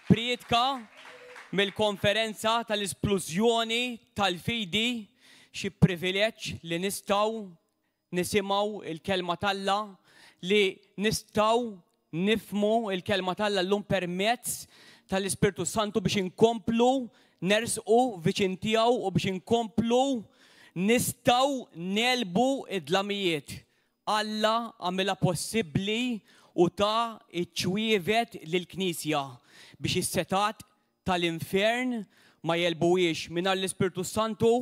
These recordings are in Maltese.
prietka mill-konferenza tal-esplużjoni tal-fidi xi privileġġ li nistgħu nisimgħu il-kelma tal-Alla, li nistgħu nifhmu il-kelma tal-Alla llum permezz tal-Ispirtu Santu biex inkomplu nersqu viċin tiegħu u biex inkomplu nistgħu nelbu id-dlamijiet. Alla għamilha possibbli u ta' iċċwievet lill-Knisja biex is-setat tal-infern ma jelbuwiex mingħajr l-Ispirtu Santu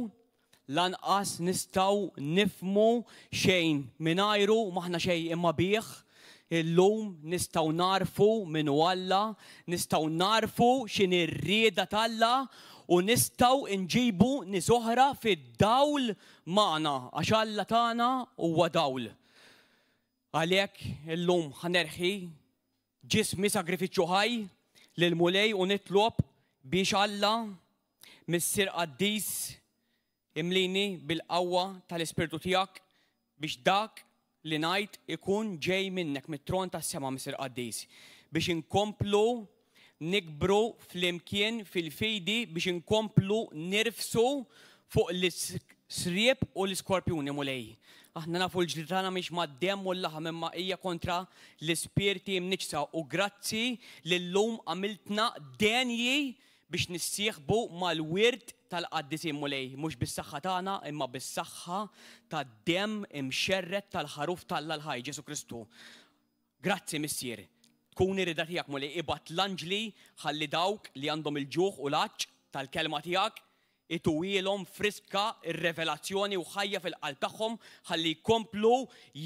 lanqas nistgħu nifhmu xejn mingħajru maħna xejn imma bih. Illum nistgħu narfu minnu Alla, nistgħu narfu x'inhi r-rieda tal-Alla u nistgħu nġibu nies oħra fid-dawl magħna għax Alla tagħna huwa dawl. Għalhekk illum ħanerħi ġismi sagrifiċċju ħaj lil mulej u nitlob biex Alla Missier Qaddis imlini bil-qawwa tal-Ispirtu tiegħek biex dak li ngħid ikun ġej minnek mit-tron tas-sema Missier Qaddis biex inkomplu nikbru flimkien fil-fidi biex inkomplu nirfsu fuq l-sriep u l-iskorpjuni mulej. Aħna nafu l-ġlid tagħna mhix mad-demm u l-laħam imma hija kontra l-ispirti mniġsa u grazzi li llum għamiltna denji biex nissieħbu mal-wirt tal-qaddisin mulej, mhux bis-saħħa tagħna imma bis-saħħa tad-demm imxerret tal-ħaruf tal-ħaj Ġesu Kristu. Grazzi Missier. Tkun irrida tiegħek mulej ibgħat l-anġli ħalli dawk li għandhom il-ġuħ u l-għaġġ tal-kelma tiegħek ituwielhom friska ir-revelazzjoni u ħajja fil-qalb tagħhom ħalli jkomplu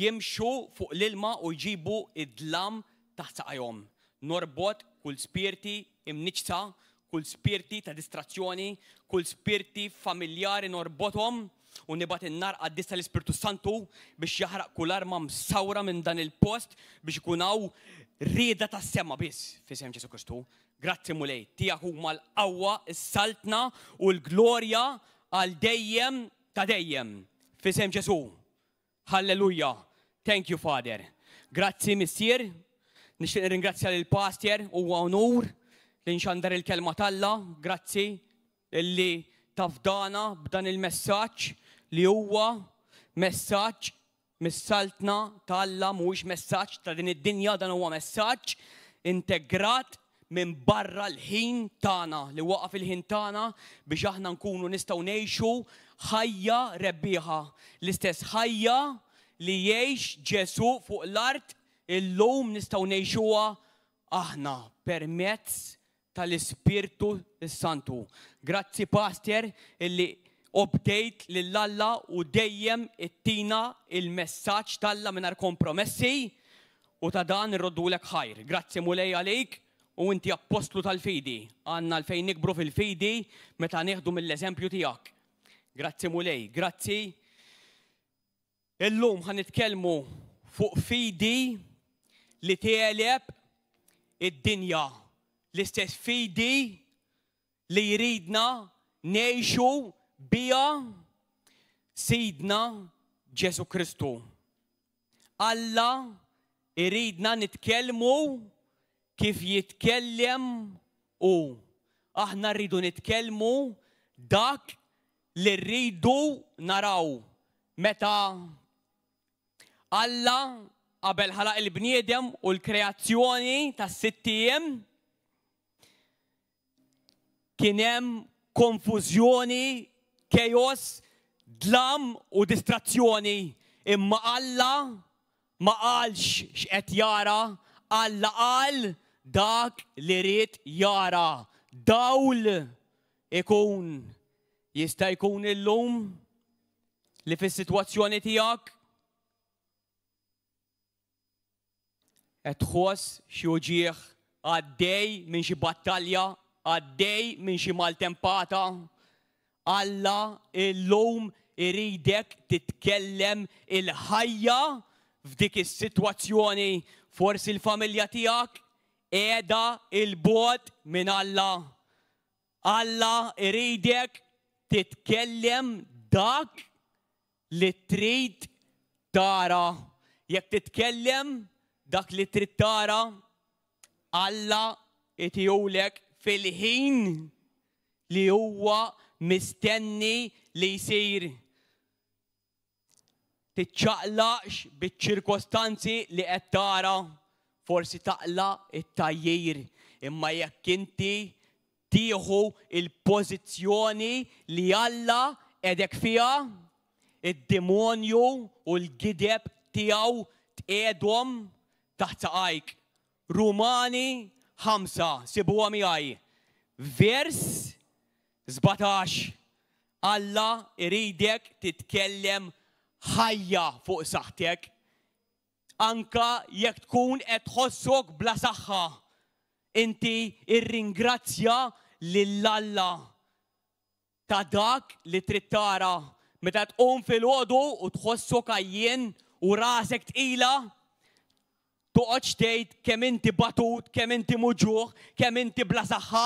jimxu fuq l-ilma u jġibu id-dlam taħt saqajhom. Norbot kull spirti imniġsa, kull spirti ta' distrazzjoni, kull spirti familjari norbothom u nibgħat in-nar Qaddis tal-Ispirtu Santu biex jaħraq kull arma msawra minn dan il-post biex ikun hawn rieda tas-sema biss f'isem Ġesu Kristu. Grazzi mulej, tiegħek huma l-qawwa, is-saltna u l-glorja għal dejjem ta' dejjem f'isem Ġesu. Halleluja. Thank you, Father. Grazzi Missier. Nixtieq nirringrazzja lill pastor huwa onur li nxandar il-kelma tal-Alla. Grazzi illi tafdana b'dan il-messaġġ li huwa messaġġ mis-saltna tal-Alla mhuwiex messaġġ ta' din id-dinja, dan huwa messaġġ integrat minn barra l-ħin tagħna li waqaf il-ħin tagħna biex aħna nkunu nistgħu ngħixu ħajja rebbieħa. L-istess ħajja li jgħix Ġesu fuq l-art illum nistgħu ngħixuha aħna permezz tal-Ispirtu Santu. Grazzi Pastor illi obdejt lill-Alla u dejjem ittina il-messaġġ tal-Alla mingħajr kompromessi u ta' dan irroddulek ħajr. Grazzi mulej għalik u inti apostlu tal-fidi. Għandna l-fejn nikbru fil-fidi meta nieħdu mill-eżempju tiegħek. Grazzi mulej, grazzi. Illum ħanitkellmu fuq fidi li tiegħleb id-dinja. L-istess fidi li jridna ngħixu biha Sidna Ġesu Kristu. Alla jridna nitkellmu kif jitkellem u. Aħna rridu nitkellmu dak li rridu naraw. Meta Alla qabel ħalaq il-bniedem u l-kreazzjoni tas-sitt ijiem kien hemm konfużjoni, chaos, dlam u distrazzjoni. Imma Alla ma qalx x'qed jara, Alla qal dak li rid jara. Dawl ikun. Jista' jkun illum li fis-sitwazzjoni tiegħek qed tħoss xi uġigħ għaddej minn xi battalja, għaddej minn xi maltempata. Alla illum iridek titkellem il-ħajja f'dik is-sitwazzjoni. Forsi l-familja tiegħek qiegħda il-bogħod minn Alla. Alla iridek titkellem dak li trid tara. Jekk titkellem dak li trid tara, Alla itijulek fil-ħin li huwa mistenni li jsir. Tiċċaqlaqx biċ-ċirkostanzi li qed tara, forsi taqlaq it-tajjir, imma jekk inti tieħu il-pożizzjoni li Alla qiegħdek fiha, id-demonju u l-gideb tiegħu tqiegħdhom taħt saqajk. Rumani 5, sibuha miegħi. Vers 17. Alla iridek titkellem ħajja fuq saħtek, anka jekk tkun qed tħossok bla saħħa. Inti irringrazzja lill-Alla ta' dak li trid tara. Meta tqum filgħodu u tħossok għajjien u rasek tqila, toqgħodx tgħid kemm inti batut, kemm inti muġuħ, kemm inti bla saħħa.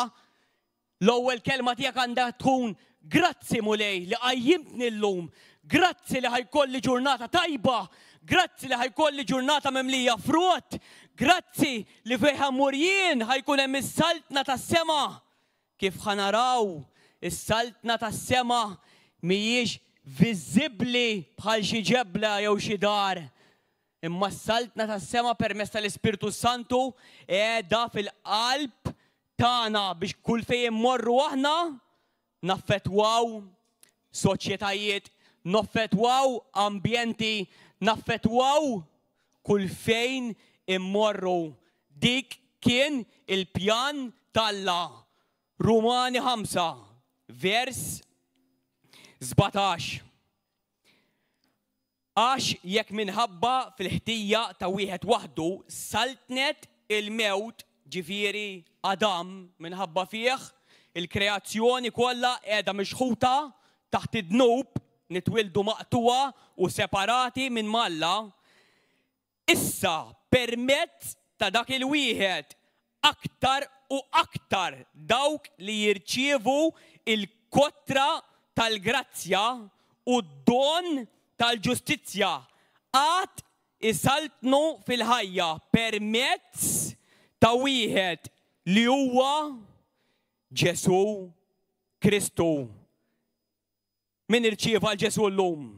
L-ewwel kelma tiegħek għandha tkun grazzi mulej li qajjimtni llum. Grazzi li ħajkolli ġurnata tajba, grazzi li ħajkolli ġurnata memlija frott, grazzi li fejn ħammur jien ħajkun hemm is-saltna tas-sema. Kif ħanaraw is-saltna tas-sema mhijiex viżibbli bħal xi ġebla jew xi dar. Imma s-saltna tas-sema permezz tal-Ispiritu Santu qiegħda fil-qalb tagħna biex kull fejn immorru aħna naffettwaw soċjetajiet, naffettwaw ambjenti, naffettwaw kull fejn immorru. Dik kien il-pjan tal-Alla. Rumani 5, vers 17. Għax jekk minħabba fil-ħtija ta' wieħed waħdu saltnet il-mewt, ġifieri Adam, minħabba fih il-kreazzjoni kollha qiegħda mixħuta taħt id-dnub, nitwildu maqtuwa u separati minn Alla. Issa permezz ta' dak il-wieħed aktar u aktar dawk li jirċievu il-kotra tal-grazzja u d-don tal-ġustizzja għad isaltnu fil-ħajja permezz ta' wieħed li huwa Ġesu Kristu. Min irċieva l-Ġesu llum?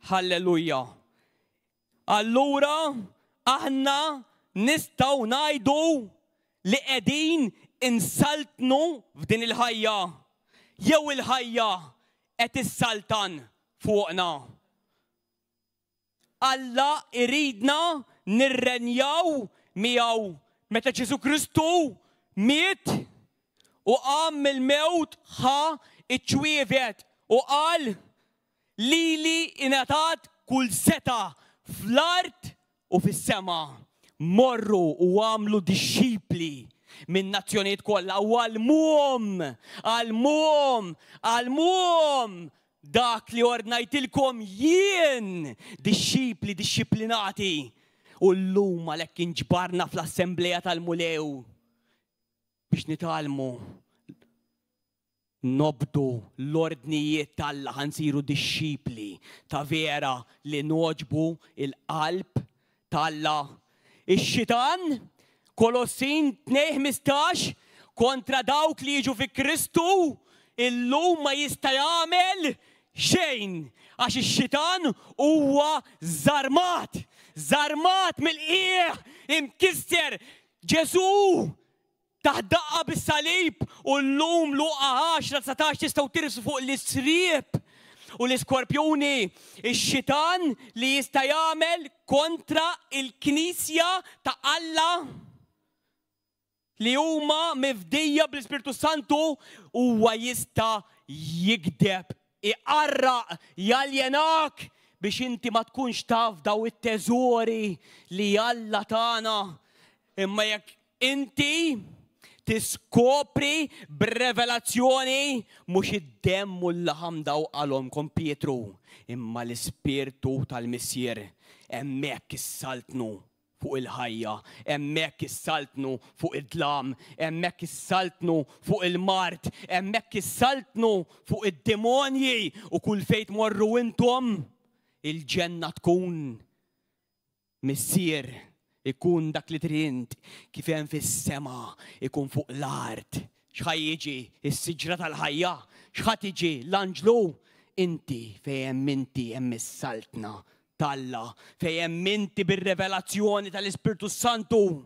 Halleluja. Allura aħna nistgħu ngħidu li qegħdin insaltnu f'din il-ħajja. Jew il-ħajja qed issaltan fuqna. Alla iridna nirrenjaw miegħu meta Ġesu Kristu miet u qam mill-mewt ħa iċċwievet u qal lili ingħatat kull seta fl-art u fis-sema. Morru u għamlu dixxipli minn nazzjonijiet kollha u għalmuhom dak li ordnajtilkom jien dixxipli dixxiplinati. U llum għalhekk inġbarna fl-assembleja tal-Mulew biex nitalmu nobdu l-ordnijiet tal-Alla ħansiru dixxipli ta' vera li noġbu il-qalb tal-Alla. Ix-xitan Kolossin 2:15 kontra dawk li jiġu fi Kristu illum ma jista' jagħmel xejn għax ix-xitan huwa żarmat mill-qiegħ imkisser. Ġesu taħdaqqa bis-salib u llum Luqa 10-19 tistgħu tirsu fuq l-isriep u l-iskorpjuni. Ix-xitan li jista' jagħmel kontra il-Knisja ta' Alla li huma mifdija bl-Ispiritu Santu huwa jista' jikdeb, iqarraq, jaljenak biex inti ma tkunx taf daw it-teżori li Alla tagħna. Imma jekk inti tiskopri b'revelazzjoni mhux id-demm u l-laħam daw qalhomkom Pietru, imma l-Ispirtu tal-Missier hemmhekk issaltnu fuq il-ħajja, hemmhekk issaltnu fuq id-dlam, hemmhekk issaltnu fuq il-mart, hemmhekk issaltnu fuq id-demonji u kull fejn tmorru intom il-ġenna tkun missier ikun dak li trid kif hemm fis-sema ikun fuq l-art. X'ħaj jiġi is-siġra tal-ħajja, x'ħadd jiġi l-anġlu. Inti fejn inti hemm is-saltna Alla, fejn hemm inti bir-revelazzjoni tal-Ispirtu Santu.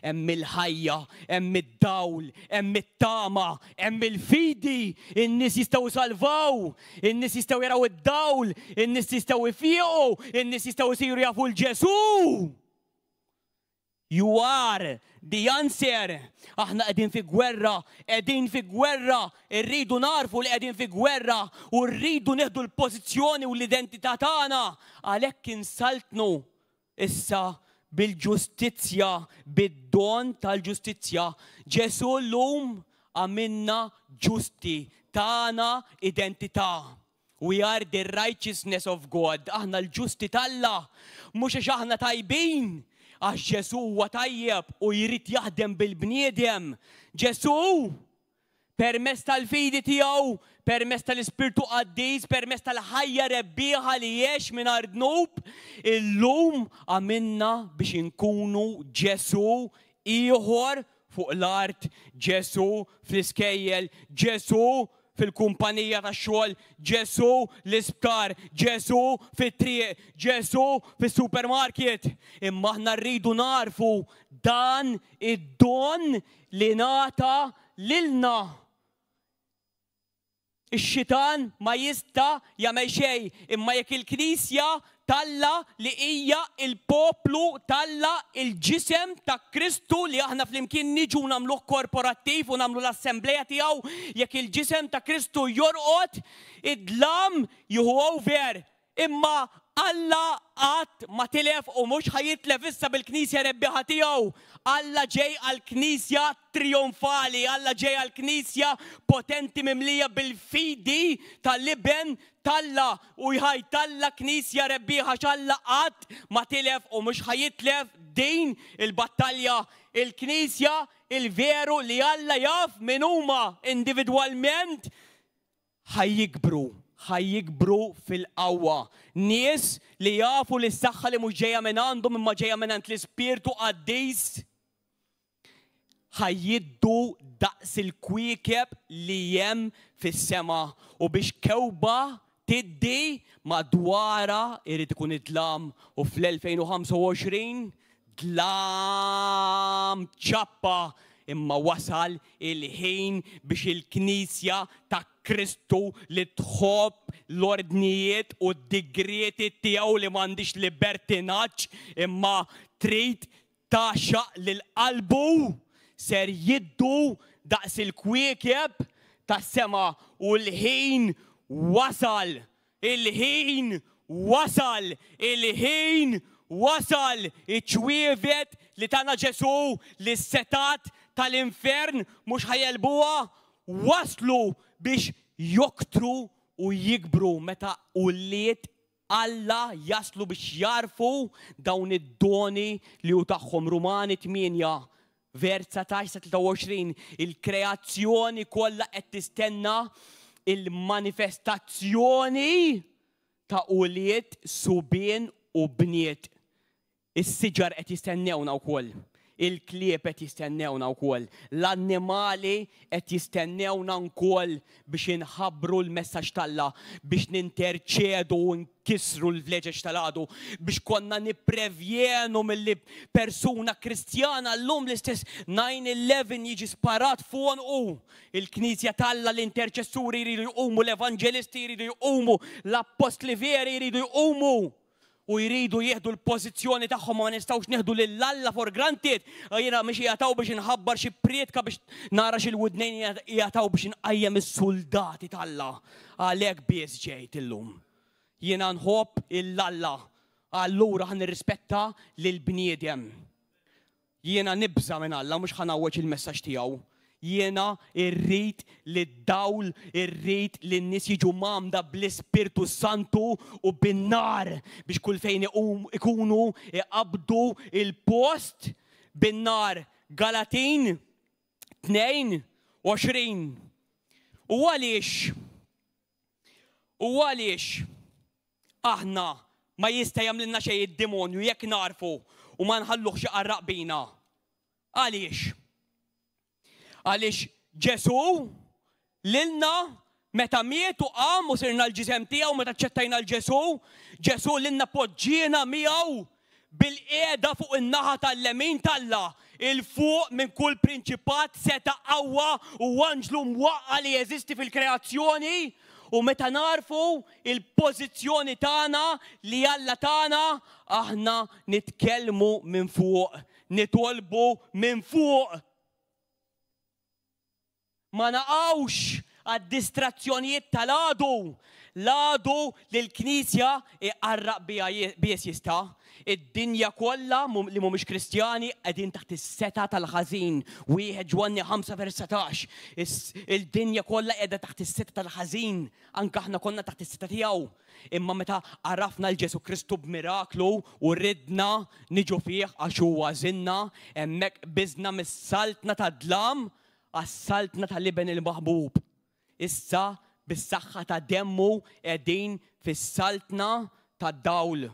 Hemm il-ħajja, hemm id-dawl, hemm it-tama, hemm il-fidi. In-nies jistgħu salvaw, in-nies jistgħu jaraw id-dawl, in-nies jistgħu jfiequ, in-nies jistgħu jsiru jafu l-Ġesu. You are the answer. Aħna qegħdin fi gwerra, irridu narfu li qegħdin fi gwerra u rridu nieħdu l-pożizzjoni u l-identità tagħna. Għalhekk insaltnu issa bil-ġustizzja, bid-don tal-ġustizzja. Ġesu llum għamilna ġusti, tagħna identità. We are the righteousness of God. Aħna l-ġusti tal-Alla, mhux għax aħna tajbin. Għax Ġesu huwa tajjeb u jrid jaħdem bil-bniedem. Ġesu permezz tal-fidi tiegħu, permezz tal-Ispirtu Qaddis, permezz tal-ħajja rebbieħa li jgħix mingħajr dnub, illum għamilna biex inkunu Ġesu ieħor fuq l-art, Ġesu fl-iskejjel, Ġesu fil-kumpanija tax-xogħol, Ġesu l-isptar, Ġesu fit-triq, Ġesu fis-supermarket. Imma aħna rridu narfu dan id-don li ngħata lilna. Ix-xitan ma jista' jagħmel xejn, imma jekk il-Knisja talla li hija il-poplu talla il-ġisem ta' Kristu li aħna flimkien niġu nagħmluh korporattiv u nagħmlu l-assembleja tiegħu, jekk il-ġisem ta' Kristu jorqod, id-dlam jieħu over. Imma Alla qatt ma tilef u mhux ħajitlef issa bil-Knisja rebbieħa tiegħu. Alla ġej għall-Knisja trionfali, Alla ġej għall-Knisja potenti mimlija bil-fidi tal-liben talla u jħaj talla Knisja rebbieħa x'Alla qatt ma tilef u mhux ħajitlef din il-battalja. Il-Knisja il-veru li Alla jaf min huma individwalment ħajjikbru fil-qawwa. Nies li jafu li s-saħħa li mhux ġejja minn għandhom imma ġejja minn għand l-Ispirtu Qaddis ħajjiddu daqs il-kwiekeb li hemm fis-sema u biex kewba tiddi madwara irid ikun id-dlam u fl-2025 dlam ċappa. Imma wasal il-ħin biex il-Knisja ta' Kristu li tħobb l-ordnijiet u d-digrieti tiegħu li m'għandix libertinaġġ imma trid taxaq lil qalbu ser jiddu daqs il-kwiekeb tas-sema u l-ħin wasal. Il-ħin wasal. Il-ħin wasal. Iċwievet li tagħna Ġesu li s-setat tal-infern mhux ħajelbuha waslu biex joktru u jikbru meta ulliet Alla jaslu biex jarfu dawn id-doni li hu tagħhom. Rumani 8 vers 19-23 il-kreazzjoni kollha qed tistenna il-manifestazzjoni ta' ulliet subien u bniet. Is-siġar qed jistennewna wkoll. Il-klieb qed jistennewna wkoll. L-annimali qed jistennewna wkoll biex inħabbru l-messaġġ tal-Alla, biex ninterċedu u nkissru l-vleġeġ tal-għadu, biex konna nipprevjenu milli persuna kristjana llum l-istess 9/11 jiġi sparat fuq il-Knisja tal-Alla, l-interċessuri jridu jqumu, l-evanġelisti jridu jqumu, l-apostli veri jridu jqumu. U jridu jieħdu l-pożizzjoni tagħhom ma nistgħux nieħdu lill-Alla for granted. Jiena mhix jagħtaw biex inħabbar xi prietka biex nara xi l-widnejn jagħtaw biex inqajjem is-soldati tal-Alla. Għalhekk biss ġejt illum. Jiena nħobb il-Alla. Allura ħan nirrispetta lill-bniedem. Jiena nibża minn Alla mhux ħanawweġ il-messaġġ tiegħu. Jiena irrid li d-dawl, irrid li n-nies jiġu mamda bl-Ispirtu Santu u bin-nar biex kull fejn ikunu iqabdu il-post bin-nar. Galatin 2:20. U għaliex aħna ma jista' jagħmlilna xejn id-demonju jekk narfu u ma nħalluhx iqarraq bina. Għaliex? Għaliex Ġesu lilna meta miet u qam u sirna l-ġisem tiegħu meta ċċettajna l-Ġesu, Ġesu lilna poġġiena miegħu bil-qiegħda fuq in-naħa tal-lemin tal-Alla, il-fuq minn kull prinċipat, seta' qawwa u anġlu mwaqqa li jeżisti fil-kreazzjoni. U meta narfu il-pożizzjoni tagħna li Alla tagħna, aħna nitkellmu minn fuq, nitolbu minn fuq. Ma naqgħux għad-distrazzjonijiet tal-għadu. L-għadu li l-Knisja iqarraq bies jista'. Id-dinja kollha li mhumiex Kristjani qegħdin taħt is-seta tal-ħażin. Wieħed Ġwanni 5:17. Il-dinja kollha qiegħda taħt is-seta tal-ħażin. Anke aħna konna taħt is-seta tiegħu. Imma meta għarafna l-Ġesu Kristu b'miraklu u ridna niġu fih għax huwa żinna, hemmhekk biżna mis-saltna tad-dlam għas-saltna tal-liben il-maħbub. Issa bis-saħħa ta' demmu qegħdin fis-saltna tad-dawl.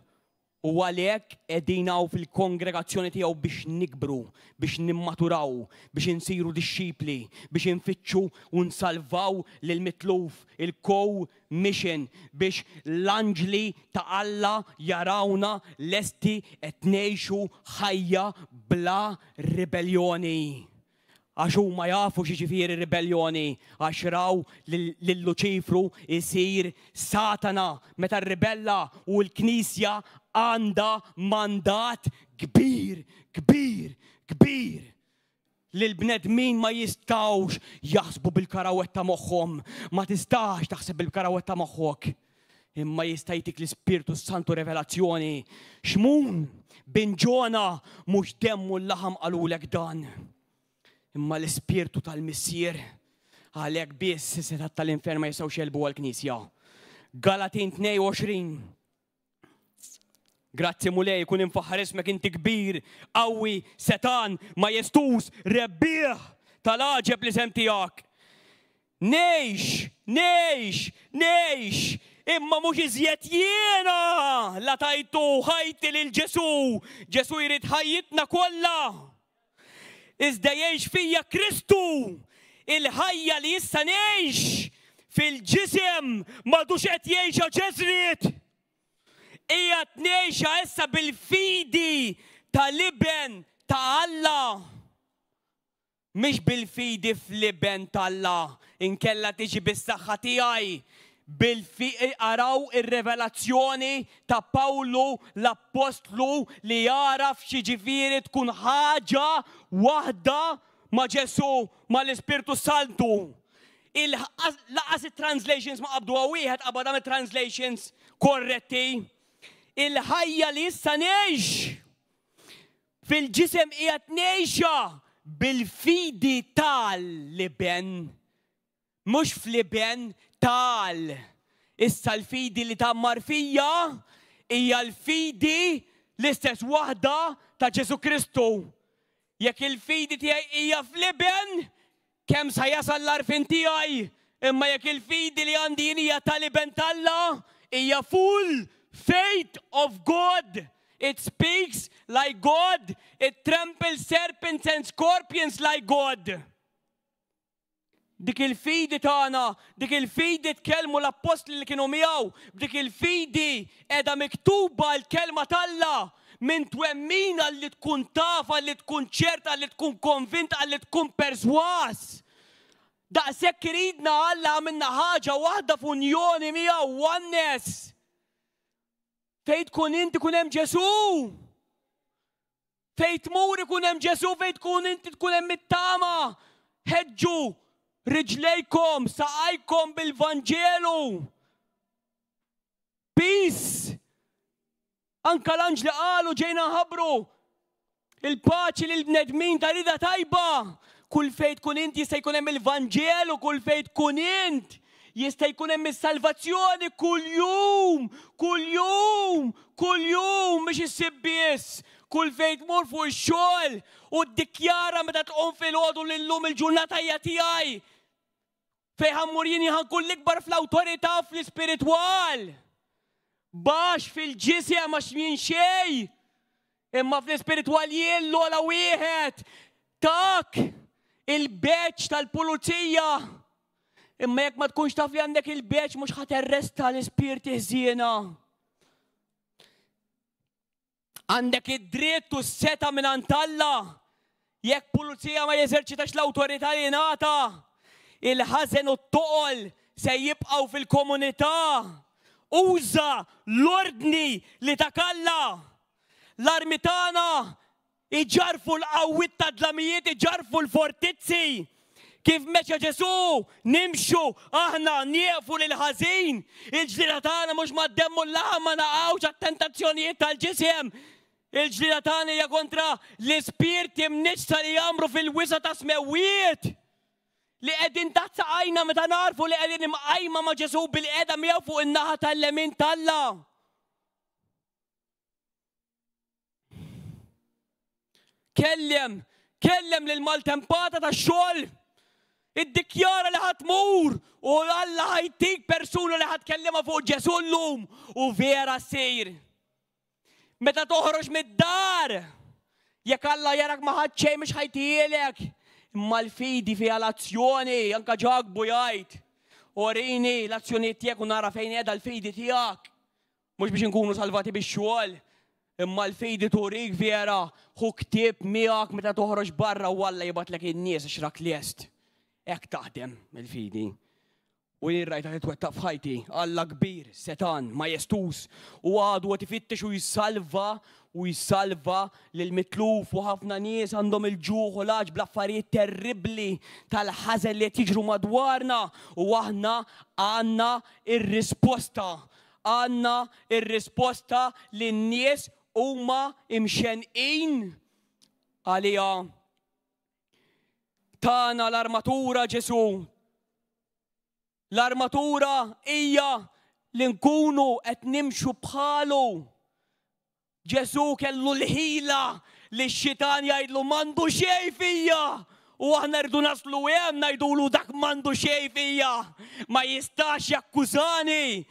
U għalhekk qegħdin hawn fil-kongregazzjoni tiegħu biex nikbru, biex nimmaturaw, biex insiru dixxipli, biex infittxu u nsalvaw lil mitluf il-co-mission biex l-anġli ta' Alla jarawna lesti qed ngħixu ħajja bla ribelljoni. Għax huma jafu x'jiġifieri ribelljoni, għax raw lil Luċifru isir Satana meta rribella u l-Knisja għandha mandat kbir, kbir, kbir. Li l-bnedmin ma jistawx jaħsbu bil-karawetta moħħhom, ma tistax taħseb bil-karawetta moħħok. Imma jista' jtik l-Ispirtu Santu revelazzjoni. X'mun bin Ġona mhux demmu l-laħam qalulek dan. Imma l-Ispirtu tal-Missier għalhekk biss is-setat tal-infern ma jistgħux jelbu għall-Knisja. Galatin 22. Grazzi mulej, kun infaħħar ismek inti kbir, qawwi, setan, majestus, rebbieħ tal-aġeb li sem tiegħek. Ngħix, imma mhux iżjed jiena la tajtu ħajti lil Ġesu. Ġesu jrid ħajjitna kollha. Iżda jgħix fija Kristu, il-ħajja li issa ngħix fil-ġisem m'għadux qed jgħixha ġeżriet. Qiegħed ngħixha issa bil-fidi tal-liben ta' Alla. Mhix bil-fidi f'liben ta' Alla, inkella tiġi bis-saħħa tiegħi. Araw ir-revelazzjoni ta' Pawlu l-Apostlu li jaraf x'jiġifieri tkun ħaġa waħda ma' Ġesu, ma' l-Ispirtu Santu. Laqas it-translations ma' qabdu wieħed qabada mit-translations korretti. Il-ħajja li issa ngħix fil-ġisem qiegħed ngħixha bil-fidi tal-liben. Mhux f'liben tal. Issa l-fidi li tammar fija hija l-fidi l-istess waħda ta' Ġesu Kristu. Jekk il-fidi tiegħi hija f'liben, kemm sa jasal l-arfin tiegħi, imma jekk il-fidi li għandi hija tal-liben tal-Alla, hija full faith of God. It speaks like God. It tramples serpents and scorpions like God. Dik il-fidi tagħna, dik il-fidi tkellmu l-apostli li kienu miegħu, dik il-fidi qiegħda miktuba l-kelma tal-Alla minn twemmina li tkun tafa, li tkun ċerta, li tkun konvinta, li tkun perswas. Daqshekk iridna Alla għamilna ħaġa waħda f'unjoni miegħu, oneness. Fejn tkun inti tkun hemm Ġesu. Fejn tmur ikun hemm Ġesu, fejn tkun inti tkun hemm it-tama. Ħeġġu riġlejkom, saqajkom bil-Vanġelu. Peace. Anka l-anġli qalu ġejna nħabbru il-paċi lil bnedmin ta' rida tajba. Kull fejn tkun inti jista' jkun hemm il-Vanġelu, kull fejn tkun int jista' jkun hemm is-salvazzjoni kuljum, biex issib biss. Kull fejn tmur fuq ix-xogħol u ddikjara meta tqum filgħodu lillum il-ġurnata hija tiegħi. Fejn ħammur jien ħankun l-ikbar fl-awtorità fl-ispiritwal. Bax fil-ġisem għax minn xejn. Imma fl-ispiritwalji l-ola wieħed tak il-beċ tal-pulizija. Imma jekk ma tkunx taf li għandek il-beċ mhux ħaterresta l-ispirti ħżiena. Għandek id-dritt u s-seta minn Alla. Jekk pulizija ma jeżerċitax l-awtorità li ngħata, il-ħażen u t-toqol se jibqgħu fil-komunità. Uża l-ordni li takalla. L-armi tagħna iġarfu l-qawwiet ta' dlamijiet, iġarfu l-fortizzi. Kif meċa Ġesu nimxu aħna nieqfu lil ħażin. Il-ġlieda tagħna mhux mad-demmu l-laħam ma naqgħux għat-tentazzjonijiet tal-ġisem. Il-ġlieda tagħna hija kontra l-ispirti mniġsa li jamru fil-wisa ta' smewiet. Li qegħdin tazza għajna meta narfu li qegħdin imqajma ma' Ġesu bil-qiegħda miegħu fuq in-naħa tal-lemin talla. Kellem lil maltempata tax-xogħol. Iddikjara li ħatmur u Alla ħajtik persuna li ħatkellema fuq Ġesu llum u vera ssir. Meta toħroġ mid-dar, jekk Alla jarak ma ħadd xejn mhux ħajtielek. Imma l-fidi fiha l-azzjoni, anke ġagbu jgħid. Orini l-azzjonijiet tiegħek u nara fejn qiegħda l-fidi tiegħek. Mhux biex inkunu salvati bix-xogħol. Imma l-fejdi turik vera, hu ktieb miegħek meta toħroġ barra u Alla jibatlek in-nies għax rak lest. Hekk taħdem il-fidi. U jirrajta li twettaq f'ħajti, Alla kbir, setan, majestus, u għadu għat ifittex u jissalva lil-mitluf u ħafna nies għandhom il-ġuħ u l-għaġ bl-affarijiet terribli tal-ħażen li jiġru madwarna u aħna għandna ir-risposta. Għandna ir-risposta li n-nies huma imxenqin għaliha. Tana l-armatura Ġesu. L-armatura hija li nkunu qed nimxu bħalu. Ġesu kellu l-ħila li x-xitan jgħidlu m'għandu xejn fija. U aħna rridu naslu hemm ngħidulu dak m'għandu xejn fija. Ma jistax jakkużani.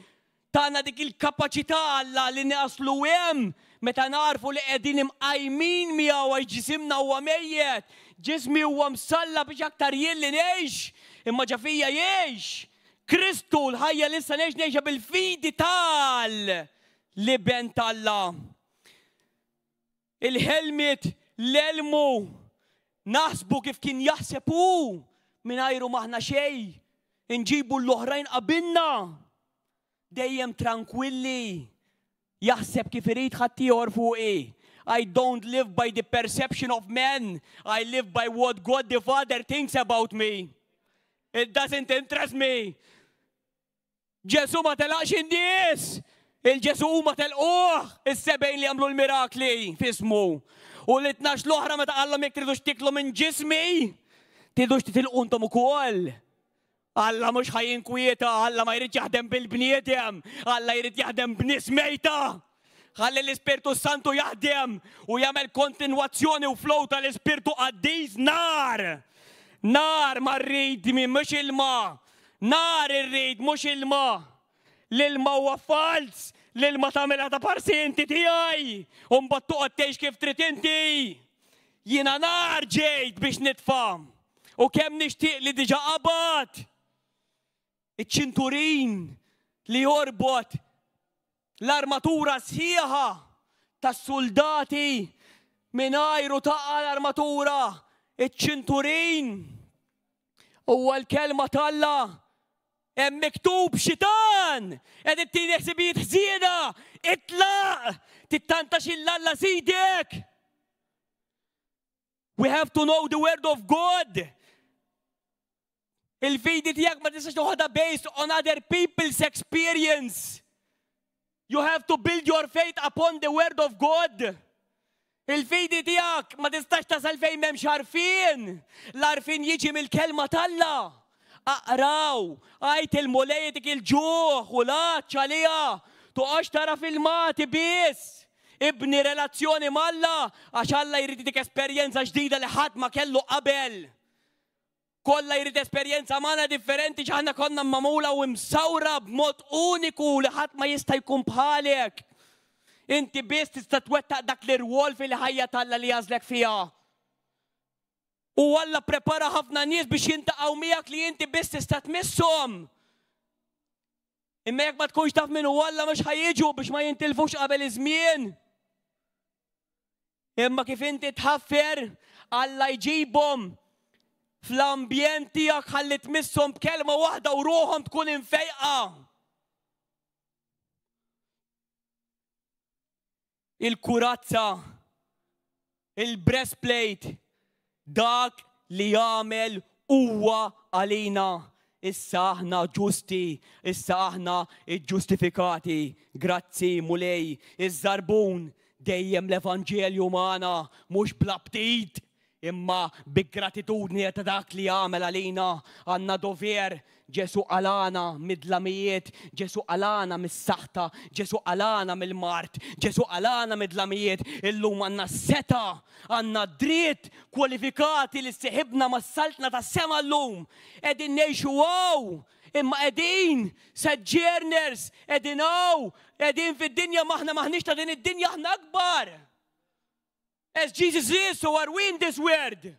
Tana dik il-kapaċità Alla li naslu hemm meta narfu li qegħdin imqajmin miegħu għax ġisimna huwa mejjed. Ġismi huwa msalla biex aktar jien li ngħix, imma ġa fija jgħix. Kristu l-ħajja li issa ngħixha bil-fidi tal-liben Alla. Il-ħelmiet l-elmu naħsbu kif kien jaħseb hu mingħajru maħna xejn. Inġibu l-oħrajn qabilna. Dejjem tranquilli. Jaħseb kif irid ħaddieħor fuqi. I don't live by the perception of men. I live by what God the Father thinks about me. It doesn't interest me. Ġesu ma telaqx in-nies. Il-Ġesu ma telquh is-sebgħin li għamlu l-mirakli fismu. U l-12 l-oħra meta qallhom jekk tridux tiklu minn ġismi, tridux titilqu intom ukoll. Alla mhux ħajinkwieta, Alla ma jrid jaħdem bil-bniedem, Alla jrid jaħdem b'nies mejta. Ħalli l-Ispirtu Santu jaħdem u jagħmel kontinwazzjoni u flow tal-Ispirtu Qaddiż nar. Nar ma rrid mhux ilma. Nar irrid mhux ilma. L-ilma huwa fals, l-ilma tagħmilha ta' parsi inti tiegħi. U mbagħad toqgħod tgħix kif trid inti. Jiena nar ġejt biex nitfa'. U kemm nixtieq li diġà qabad. Iċ-ċinturin li jorbot l-armatura sħiħa tas-soldati mingħajru taqa' l-armatura. Iċ-ċinturin huwa l-kelma Alla. Hemm miktub xitan qed ittini ħsibijiet ħsieda. Itlaq tittantax il-Alla sidek. We have to know the word of God. Il-fidi tiegħek ma tistax toħodha based on other people's experience. You have to build your faith upon the word of God. Il-fidi tiegħek ma tistax tasal fejn m'hemmx għarfien. L-għarfien jiġi mill-kelma Alla. Aqraw, għajt il-mulejtik il-ġuħ u laċ għalija. Tuqax tara filmati biss. Ibni relazzjoni mal-Alla għax Alla jrid dik esperjenza ġdida li ħadd ma kellu qabel. Kolla jrid esperjenza magħna differenti ġaħna konna mamula u msawra b'mod uniku li ħadd ma jista' jkun bħalek. Inti biss tista' twettaq dak l-irwol fil-ħajja tal-Alla li għażlek fiha. U Alla prepara ħafna nies biex jintaqgħu miegħek li inti biss tista' tmisshom. Imma jekk ma tkunx taf min huwa Alla mhux ħajjiġu biex ma jintilfux qabel iż-żmien. Imma kif inti tħaffer, Alla jġibhom fl-ambjent tiegħek ħalli tmisshom b'kelma waħda u ruħhom tkun infejqa. Il-kurazza, il-breastplate, dak li jagħmel huwa għalina. Issa aħna ġusti, issa aħna ġustifikati. Grazzi mulej, iż-żarbun dejjem l-Evanġelju magħna mhux bla btit, imma bi gratitudni ta' dak li jagħmel għalina. Għandna dover. Ġesu għalana mid-dlamijiet, Ġesu għalana mis-saħta, Ġesu għalana mill-mart, Ġesu għalana mid-dlamijiet. Illum għandna seta, għandna dritt kwalifikati li s-seħibna mas-saltna tas sema llum. Qegħdin ngħixu wow, imma qegħdin sojourners, qegħdin fid-dinja maħna maħniex ta' din id-dinja aħna akbar. As Jesus is, so are we in this world.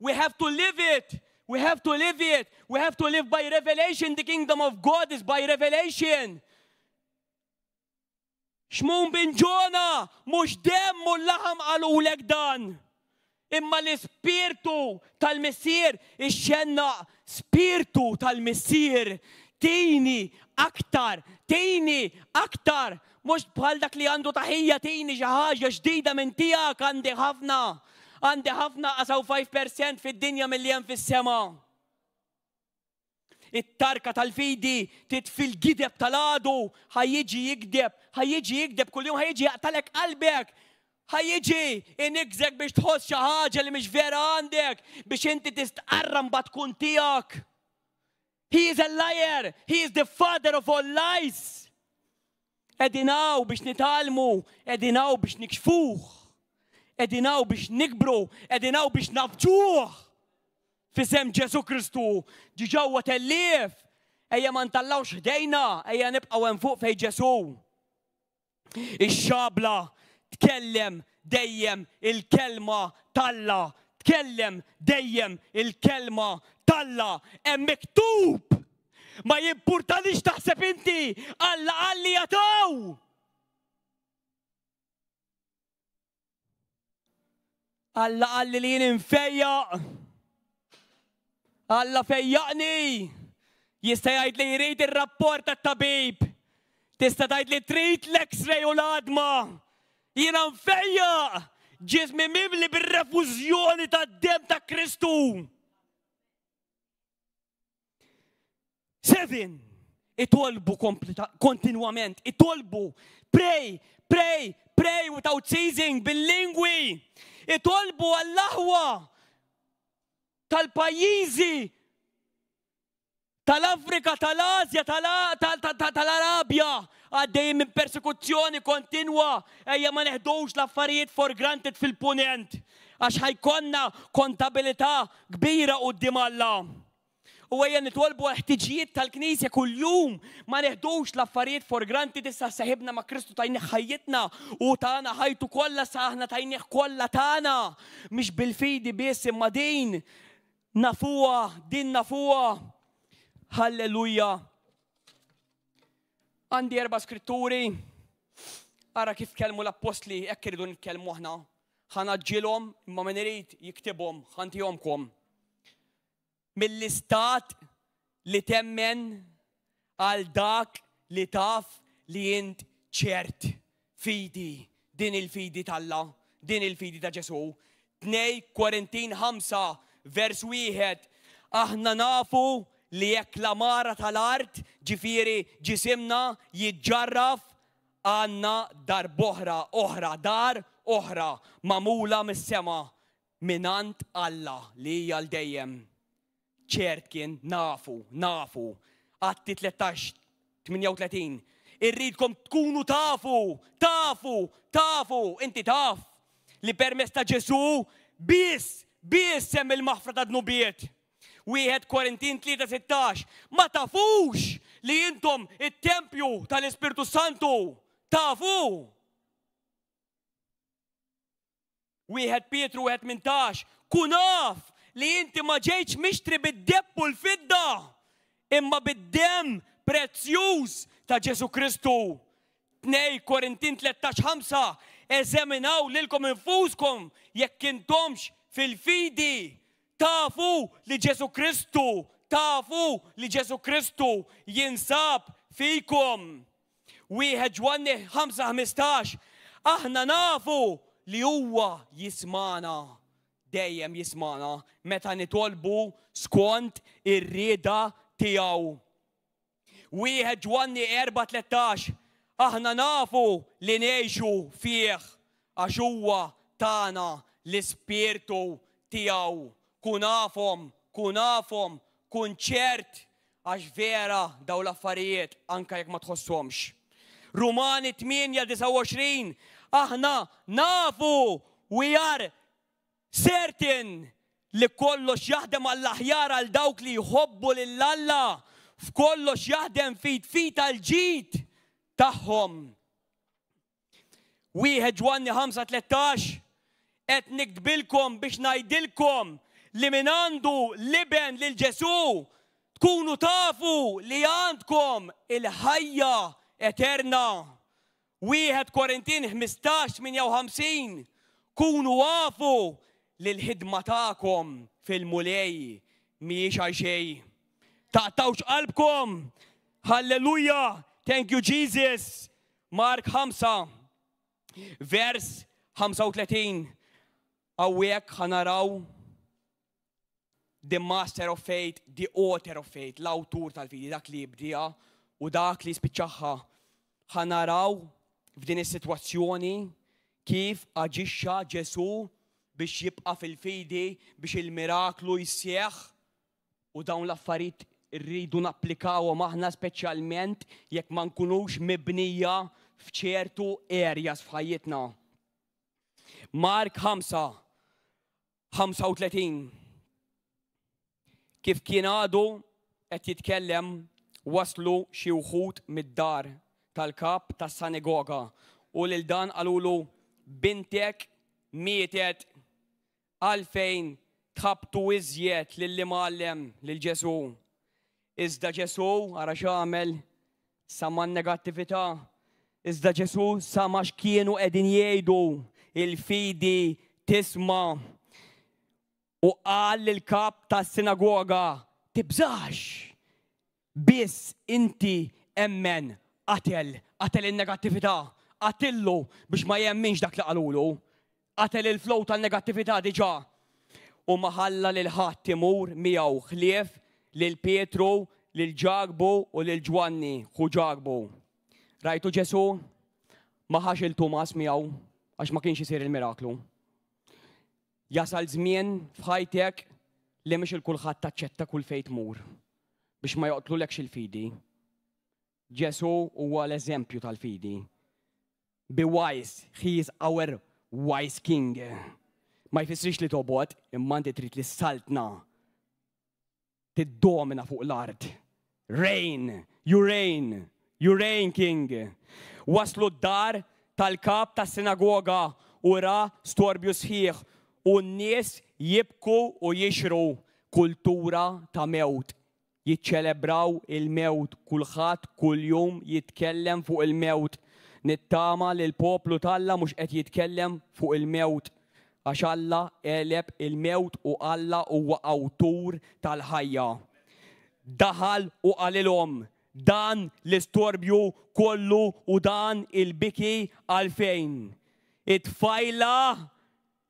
We have to live it. We have to live it. We have to live by revelation. The kingdom of God is by revelation. Xmum bin Ġona, mux demmu l-laħam għalulek dan. Imma l-spirtu tal-Messir, ix-xenna spirtu tal-Messir. Tini aktar. Mux bħal dak li għandu taħija tini ġaħġa ġdida minn tijak. Għandi ħafna għasaw 5% fid-dinja mill-li hemm fis-sema. It-tarka tal-fidi titfil gideb tal-għadu, ħajjiġi jikdeb kull-jum, ħajjiġi jaqtalek qalbek, ħajjiġi inigżek biex tħoss xi ħaġa li mhix vera għandek, biex inti tistqarram bad tkun tiegħek. He is a liar, he is the father of all lies. Edinaw biex nitalmu, edinaw biex nikxfuh. Edinaw biex nikbru, edinaw biex nafġuħ. Fisem Ġesu Kristu, ġiġawa tellif. Ejja ma ntallawx ħdejna, ejja nibqaw hemm fuq fej Ġesu. Ix-xabla tkellem dejjem il-kelma talla. Tkellem dejjem il-kelma talla. Hemm miktub. Ma jimpurtanix taħseb inti, Alla għalli jataw. Alla għalli li jien infejjaq. Alla fejjaqni. Jista' jgħid li jrid ir-rapport tat-tabib. Tista' tgħid li trid l-X-ray u l-adma. Jiena nfejjaq. Ġismi mimli bir-refużjoni tad-dem ta' Kristu. 7. Itolbu kontinwament. Itolbu. Pray without ceasing bil-lingwi. Itolbu għall-aħwa tal-pajjiżi, tal-Afrika, tal-Asja, tal-Arabja. Għaddejjem minn persekuzzjoni kontinwa. Ejja ma neħdux l-affarijiet for granted fil-punent. Għax ħajkonna kontabilità kbira quddiem Alla. U għajja nitolbu ħtiġijiet tal-Knisja kull-jum. Ma neħdux l-affarijiet for granted. Issa seħibna ma' Kristu tajniħ ħajjitna u tana ħajtu kollha saħna tajniħ kollha tana. Mhix bil-fidi biss imma din nafuha. Halleluja. Għandi 4 skritturi. Ara kif kelmu l-apostli, hekk iridu nitkellmu aħna. Ħanaġġilhom imma min irid jiktibhom, ħantihomkom. Mill-istat li temmen għal dak li taf li jint ċert fidi. Din il-fidi tal-Alla, din il-fidi ta' Ġesu. 2 Korintin 5, vers 1. Aħna nafu li jekk l-amara tal-art, ġifieri ġisimna jiġġarraf, għandna dar oħra mamula mis-sema minant Alla li hija l-dejjem. ċert kien nafu. Atti 13-38. Irridkom tkunu tafu. Inti taf li permess ta' Ġesu biss hemm il-maħfra ta' dnubiet. 1 Korintin 3-16. Ma tafux li intom it-tempju tal-Ispirtu Santu tafu. Wieħed Pietru 18 kun naf li inti ma ġejtx mixtri bid-depp u l-fidda imma bid-demm prezzjuż ta' Ġesu Kristu. 2 Korintin 13:5 eżaminaw lilkom infuskom jekk intomx fil-fidi tafu li Ġesu Kristu jinsab fikom. Wieħed Ġwanni 5:15 aħna nafu li huwa jismana, dejjem jismana, meta nitolbu skont ir-rieda tiegħu. Wieħed Ġwanni 4:13 aħna nafu li ngħixu fih għax huwa tagħna l-Ispirtu tiegħu. Kun nafhom, kun ċert għax vera daw l-affarijiet anke jekk ma tħosshomx. Rumani 8:29 aħna nafu we are certain li kollox jaħdem għall-aħjar għal dawk li jħobbu lill-Alla, f'kollox jaħdem fit għall-ġid tagħhom. Wieħed Ġwanni 5:13 qed nikdbilkom biex ngħidilkom li min għandu liben lil Ġesu tkunu tafu li għandkom il-ħajja eterna. Wieħed Korintin 15:58 kunu għafu li l-ħidma tagħkom fil-mulej mhijiex għal xejn. Taqtawx qalbkom. Halleluja. Thank you Jesus. Mark 5 vers 35 hawnhekk ħanaraw the master of faith, the author of faith, l-awtur tal-fidi, dak li jibdija u dak li spiċċaħħa. Ħanaraw f'din is-sitwazzjoni kif aġixxa Ġesu biex jibqa' fil-fidi biex il-miraklu jissieħ u dawn l-affarijiet irridu napplikawhom aħna speċjalment jekk ma nkunux mibnija f'ċertu areas f'ħajjitna. Mark 5:35 kif kien għadu qed jitkellem waslu xi wħud mid-dar tal-kap tas-sinagoga u lil dan qalulu bintek mietet għalfejn tħabtu iżjed lil imgħallem lil Ġesu. Iżda Ġesu ara x'għamel sama n-negattività. Iżda Ġesu sama x'kienu qegħdin jgħidu il-fidi tisma' u qal lill-kap tas-sinagoga tibżax biss inti emmen qatel in-negattività, qatillu biex ma jemminx dak li qalulu, qatel il-flow tal-negattività diġà. U ma ħalla lil ħadd imur miegħu ħlief lil Pietru, lil Ġakobu u lil Ġwanni ħu Ġakobu. Rajtu Ġesu ma ħax il-Tumas miegħu għax ma kienx isir il-miraklu. Jasal żmien f'ħajtek li mhix il-kulħadd taċċetta kull fejn tmur biex ma joqtlulekx il-fidi. Ġesu huwa l-eżempju tal-fidi. Be wise, he is our wise king. Ma jfissirx li tobot, imma inti trid li saltna tiddomina fuq l-ard. Reign, you reign king. Waslu d-dar tal-kap tas-sinagoga u ra storbju sħiħ u n-nies jibku u jixru kultura ta' mewt. Jiċċelebraw il-mewt, kulħadd kuljum jitkellem fuq il-mewt. Nittama li l-poplu tal-Alla mhux qed jitkellem fuq il-mewt għax Alla għeleb il-mewt u Alla huwa awtur tal-ħajja. Daħal u qalilhom dan l-istorbju kollu u dan il-biki għalfejn. It-tfajla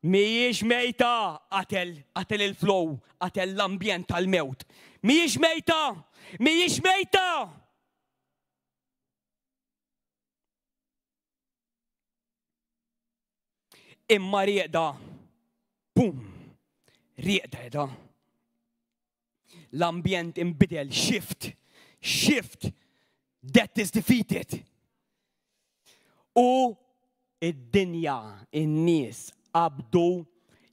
mhijiex mejta qatel il-flow, qatel l-ambjent tal-mewt. Mhijiex mejta! Imma rieqda, bum, rieqda. L-ambjent imbidel, shift, death is defeated. U id-dinja, in-nies qabdu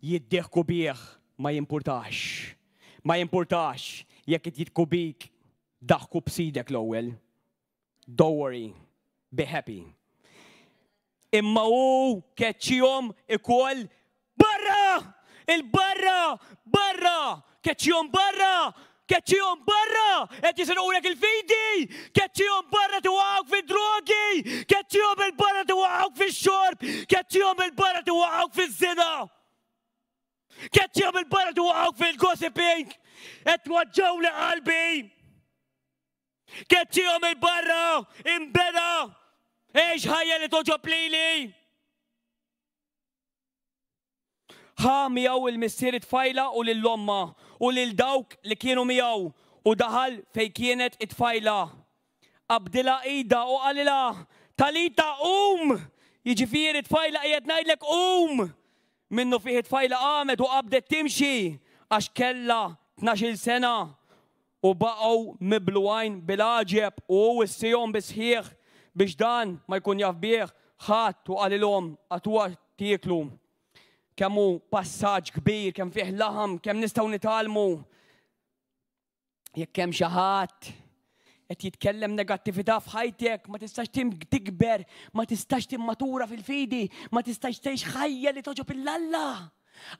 jiddeħku bih ma jimpurtax jekk jitku bik daħku b'sidek l-ewwel. Don't worry, be happy. imma hu keċċihom ikoll barra! Il-barra! Barra! Keċċihom barra! Keċċihom barra! Qed jisirqulek il-fidi! Keċċihom barra tiwaqgħu fid-drogi! Keċċihom il-barra tiwaqgħu fix-xorb! Keċċihom il-barra tiwaqgħu fiż-żina! Keċċihom il-barra tiwaqgħu fil-gossiping! Qed twaġġawli qalbi! Keċċihom il-barra! Imbeda! Eħx ħajja li toġob lili! ħa miegħu il-missier tfajla u lill-omma u lil dawk li kienu miegħu u daħal fejn kienet it-tfajla. Qabdilha qiegħda u qalilha Talita Jiġifieri tfajla qiegħed ngħidlek Minnu fih it-tfajla qamet u qabdet timxi għax kellha 12 sena u baqgħu mibluwajn bil-għaġeb u hu issihom bisħieħ biex dan ma jkun jaf bih ħadd u qalilhom għatuha tieklu. Kemm hu passaġġ kbir, kemm fih laħam, kemm nistgħu nitalmu. Jekk hemm xi ħadd qed jitkellem negattività f'ħajtek, ma tistax tikber, ma tistax timmatura fil-fidi, ma tistax tgħix ħajja li toġob il-Alla.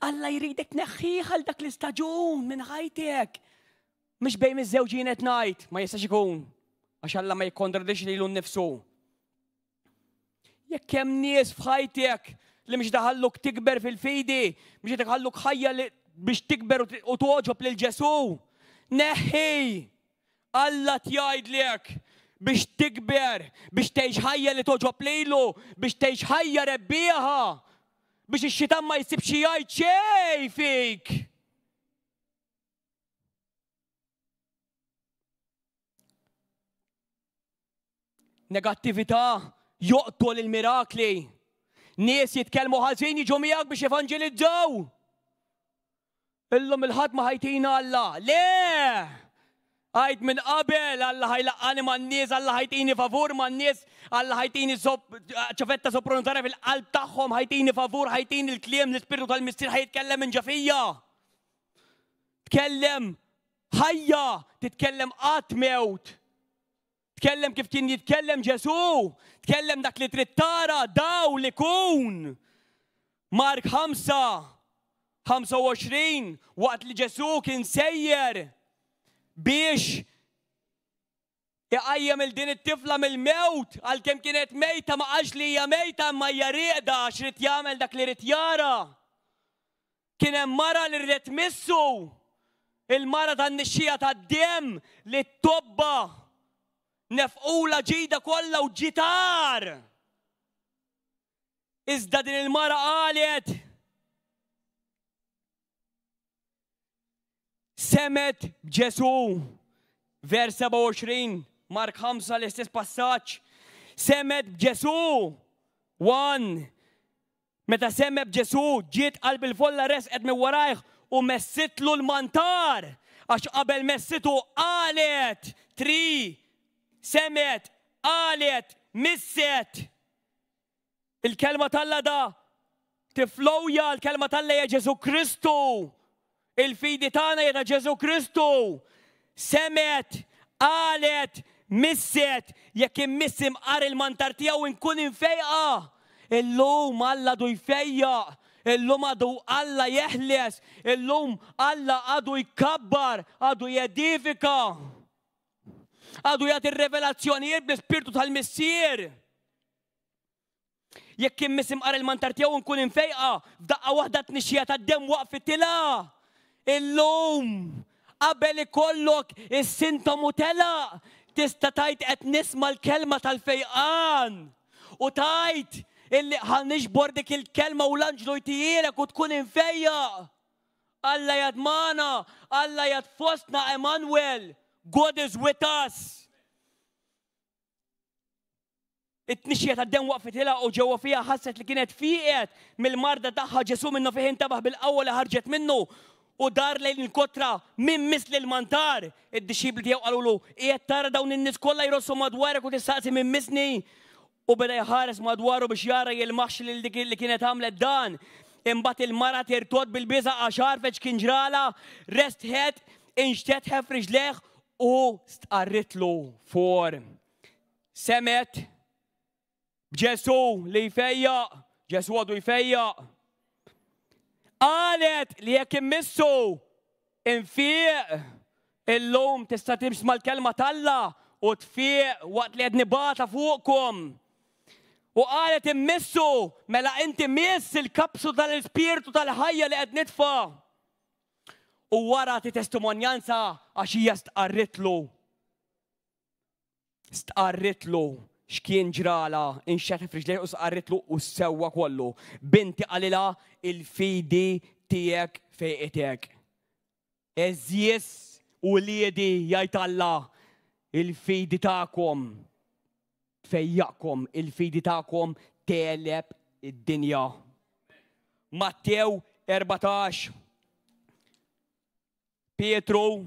Alla jridek tneħħih għal dak l-istaġun minn ħajtek. Mhux bejn iż-żewġin qed ngħid, ma jistax ikun għax Alla ma jikkontradix lilu nnifsu. Jekk hemm nies f'ħajtek li mhux daħalluk tikber fil-fidi, mhux daħalluk ħajja biex tikber u toġob lil Ġesu. Neħħi! Alla tgħidlek biex tikber, biex tgħix ħajja li toġob lilu, biex tgħix ħajja rebbieħa, biex ix-xitan ma jsibx jgħid xejn fik. Negattività joqtol il-mirakli. Nies jitkellmu ħażin jiġu miegħek biex evanġelizzaw. Illum il-ħadd ma ħajtina Alla. Le! Għajd minn qabel, Alla ħajlaqqani man-nies, Alla ħajtini favur man-nies, Alla ħajtini ċafetta sopranutara fil-qalb tagħhom, ħajtini favur, ħajtini l-kliem l-Ispiritu tal-Missier ħajtkellem minn ġafija. Tkellem ħajja, titkellem qatt mewt. Tkellem kif kien jitkellem Ġesu, tkellem dak li trid tara daw li kun. Mark 5:25 waqt li Ġesu kien sejjer biex iqajjem il-din it-tifla mill-mewt għalkemm kienet mejta ma qalx li hija mejta ma hija rieda għax rid jagħmel dak li rid jara. Kien hemm mara li rrid tmissu, il-mara tan-nixxija tad-demm li tobba nefqula ġida kollha u ġitar. Iżda din il-mara qalet semet b'Ġesu. Vers 27, Mark 5 l-istess passaġġ. Semet b'Ġesu. 1. Meta semet b'Ġesu ġiet qalb il-folla resqet minn warajh u messitlu l-mantar għax qabel messitu qalet. 3. Semet, qalet, misset. Il-kelma tal-la da tiflowja, il-kelma tal-la hija Ġesu Kristu. Il-fidi tagħna hija Ġesu Kristu. Semet, qalet, misset. Jekk immissim qar il-mantar tiegħu nkun infejqa. Illum Alla du jfejjaq. Illum għadu Alla jeħles. Illum Alla għadu jkabbar, għadu jedifika. Għadu jagħti r-revelazzjonijiet bl-Ispirtu tal-Missier. Jekk immissim qar il-mantar tiegħu nkun infejqa, f'daqqa waħda tnixxija tad-demm waqfitilha. Illum qabel ikollok is-sintomu telaq, tista' tgħid qed nisma' l-kelma tal-fejqan u tgħid illi ħanixbor dik il-kelma u l-anġlu jtijilek u tkun infejjaq. Alla jgħid magħna, Alla jgħid fostna, Emmanuel. God is with us. It-tnixxija tad-demm waqfitilha u ġewwa fiha ħasset li kienet fieqet mill-marda tagħha Ġesu minnu fih intabaħ bil-qawwa li ħarġet minnu u dar lejn il-kotra minn misli l-mantar. Id-dixxibli tiegħu qalulu qiegħed tara dawn in-nies kollha jrossu madwarek u tistaqsi minn misni. U beda jħares madwaru biex jara jilmaħx lil dik li kienet għamlet dan. Imbagħad il-mara tirtod bil-biża għax għarfet x'kien ġrala, restħet, inxtetħa f'riġleħ u stqarritlu for. Semet بجسو اللي يفيق، جسو عضو يفيق. قالت اللي هيك مسوا انفيق اللوم تستا تسمع الكلمة الله وتفيق وقت اللي نباتها فوقكم. وقالت امسوا ملا انت مس الكبسو السبيرتو الحية اللي قد ندفع. وورا تستمونيانسا عشي استقرت له شكين جرالا انشتف رجليه واستقرت له وسوى كله. بنتي قال لها الفيدي تيك فيقتك. ازيس وليدي يا الله الفيدي تاعكم فيقكم، الفيدي تاعكم تقلب الدنيا. متى 14 بيترو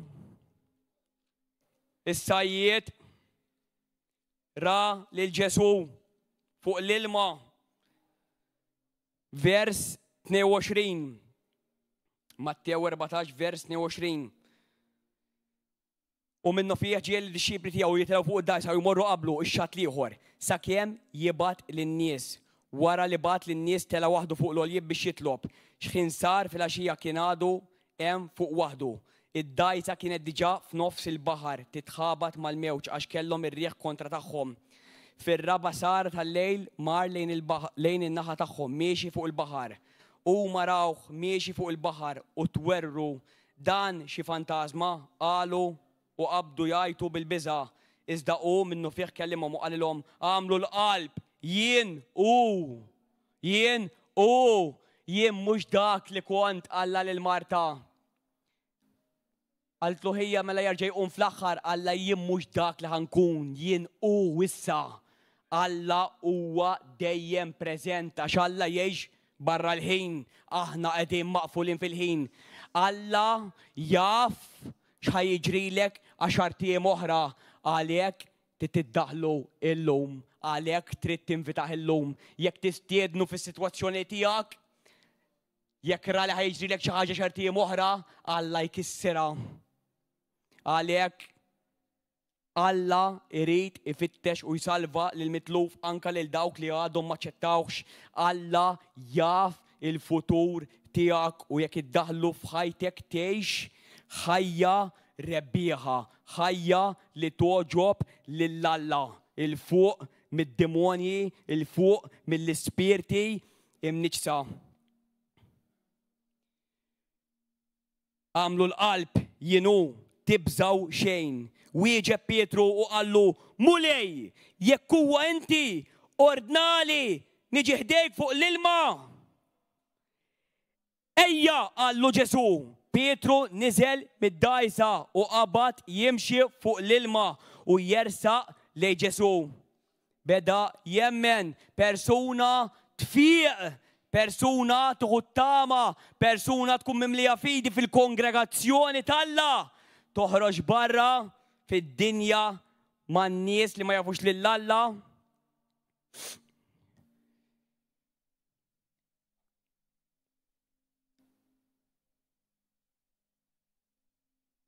السيد را للجسو فوق الالما فيرس 22. متى 14 فيرس 22. ومنه فيه جيل الشيب تاعو يتلاو فوق الدايس او يمروا قبله الشات ليهور ساكيم يبات للناس ورا اللي بات للناس تلا وحده فوق الوليب بشيتلوب شخين صار في الاشياء كنادو ام فوق وحده. الدايسة كانت ديجا في نفس البحر تتخابط مع الموج اشكالهم الريح كونترا تاعهم. في الربع صارت الليل مار لين البحر لين النهر تاعهم ماشي فوق البحر. ومراوخ ماشي فوق البحر وتوروا دان شي فانتازما قالوا وقبضوا يايتوا بالبزا. ازدقوا منه فيه كلمة وقال لهم عملوا القلب ين مش داك اللي كنت قال للمارتا. قالت له هي ما لا يرجع يقوم في الاخر قال لا ين مش داك اللي هنكون ين وسا. الله هو دايم بريزنت عشان الله يجي برا الحين احنا قاعدين مقفولين في الحين. الله ياف ش هيجري لك 10 ايام اخرى عليك تتدخلوا اللوم عليك تريد تنفتح اللوم يك تستيدنوا في السيتواسيون تياك يكرا لي هيجري لك شي حاجه 10 ايام اخرى الله يكسرها عليك. الله يريد يفتش ويسالفا للمتلوف انكا للداوك اللي قاعدهم ما تشتاوش. الله ياف الفطور تياك ويك تدخلوا في حياتك تعيش حياة ربيها حياة لتوجب لله الفوق من الديموني الفوق من السبيرتي منجسا. عملوا القلب ينو تبزوا شين. ويجا بيترو وقال له مولاي يكو انت اردنالي نجي هديك فوق الالما. ايا قال له جسو. بيترو نزل من الدايسة وقبط يمشي فوق الالما ويرسق لجسو. بدا يمن بيرسونا تفيق بيرسونا تغتامة بيرسونا تكون مملية فيدي في الكونغريغاتسيون تالا تخرج برا في الدنيا مع الناس اللي ما يعرفوش لله.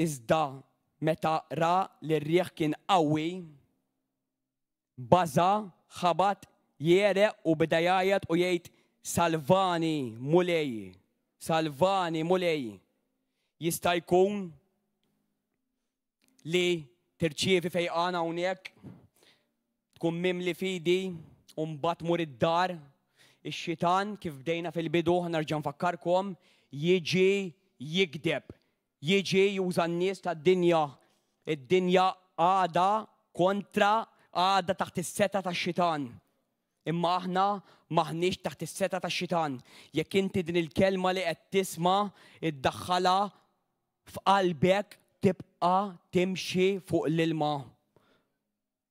إزدا متى را للريح كان قوي بزا خبط يرى وبدايات ويت سالفاني مولاي يستا يكون لي ترتشيفي في انا هناك تكون مملي فيدي ومبات مور الدار. الشيطان كيف بدينا في البدو هنرجع نفكركم يجي يكذب يجي يوزن الناس تاع الدنيا قاعدة كونترا قاعدة تحت الستة تاع الشيطان. اما احنا ما احناش تحت الستة تاع الشيطان. ياك انت دين الكلمة اللي تسمع تدخلها في قلبك تبقى تمشي فوق الالما.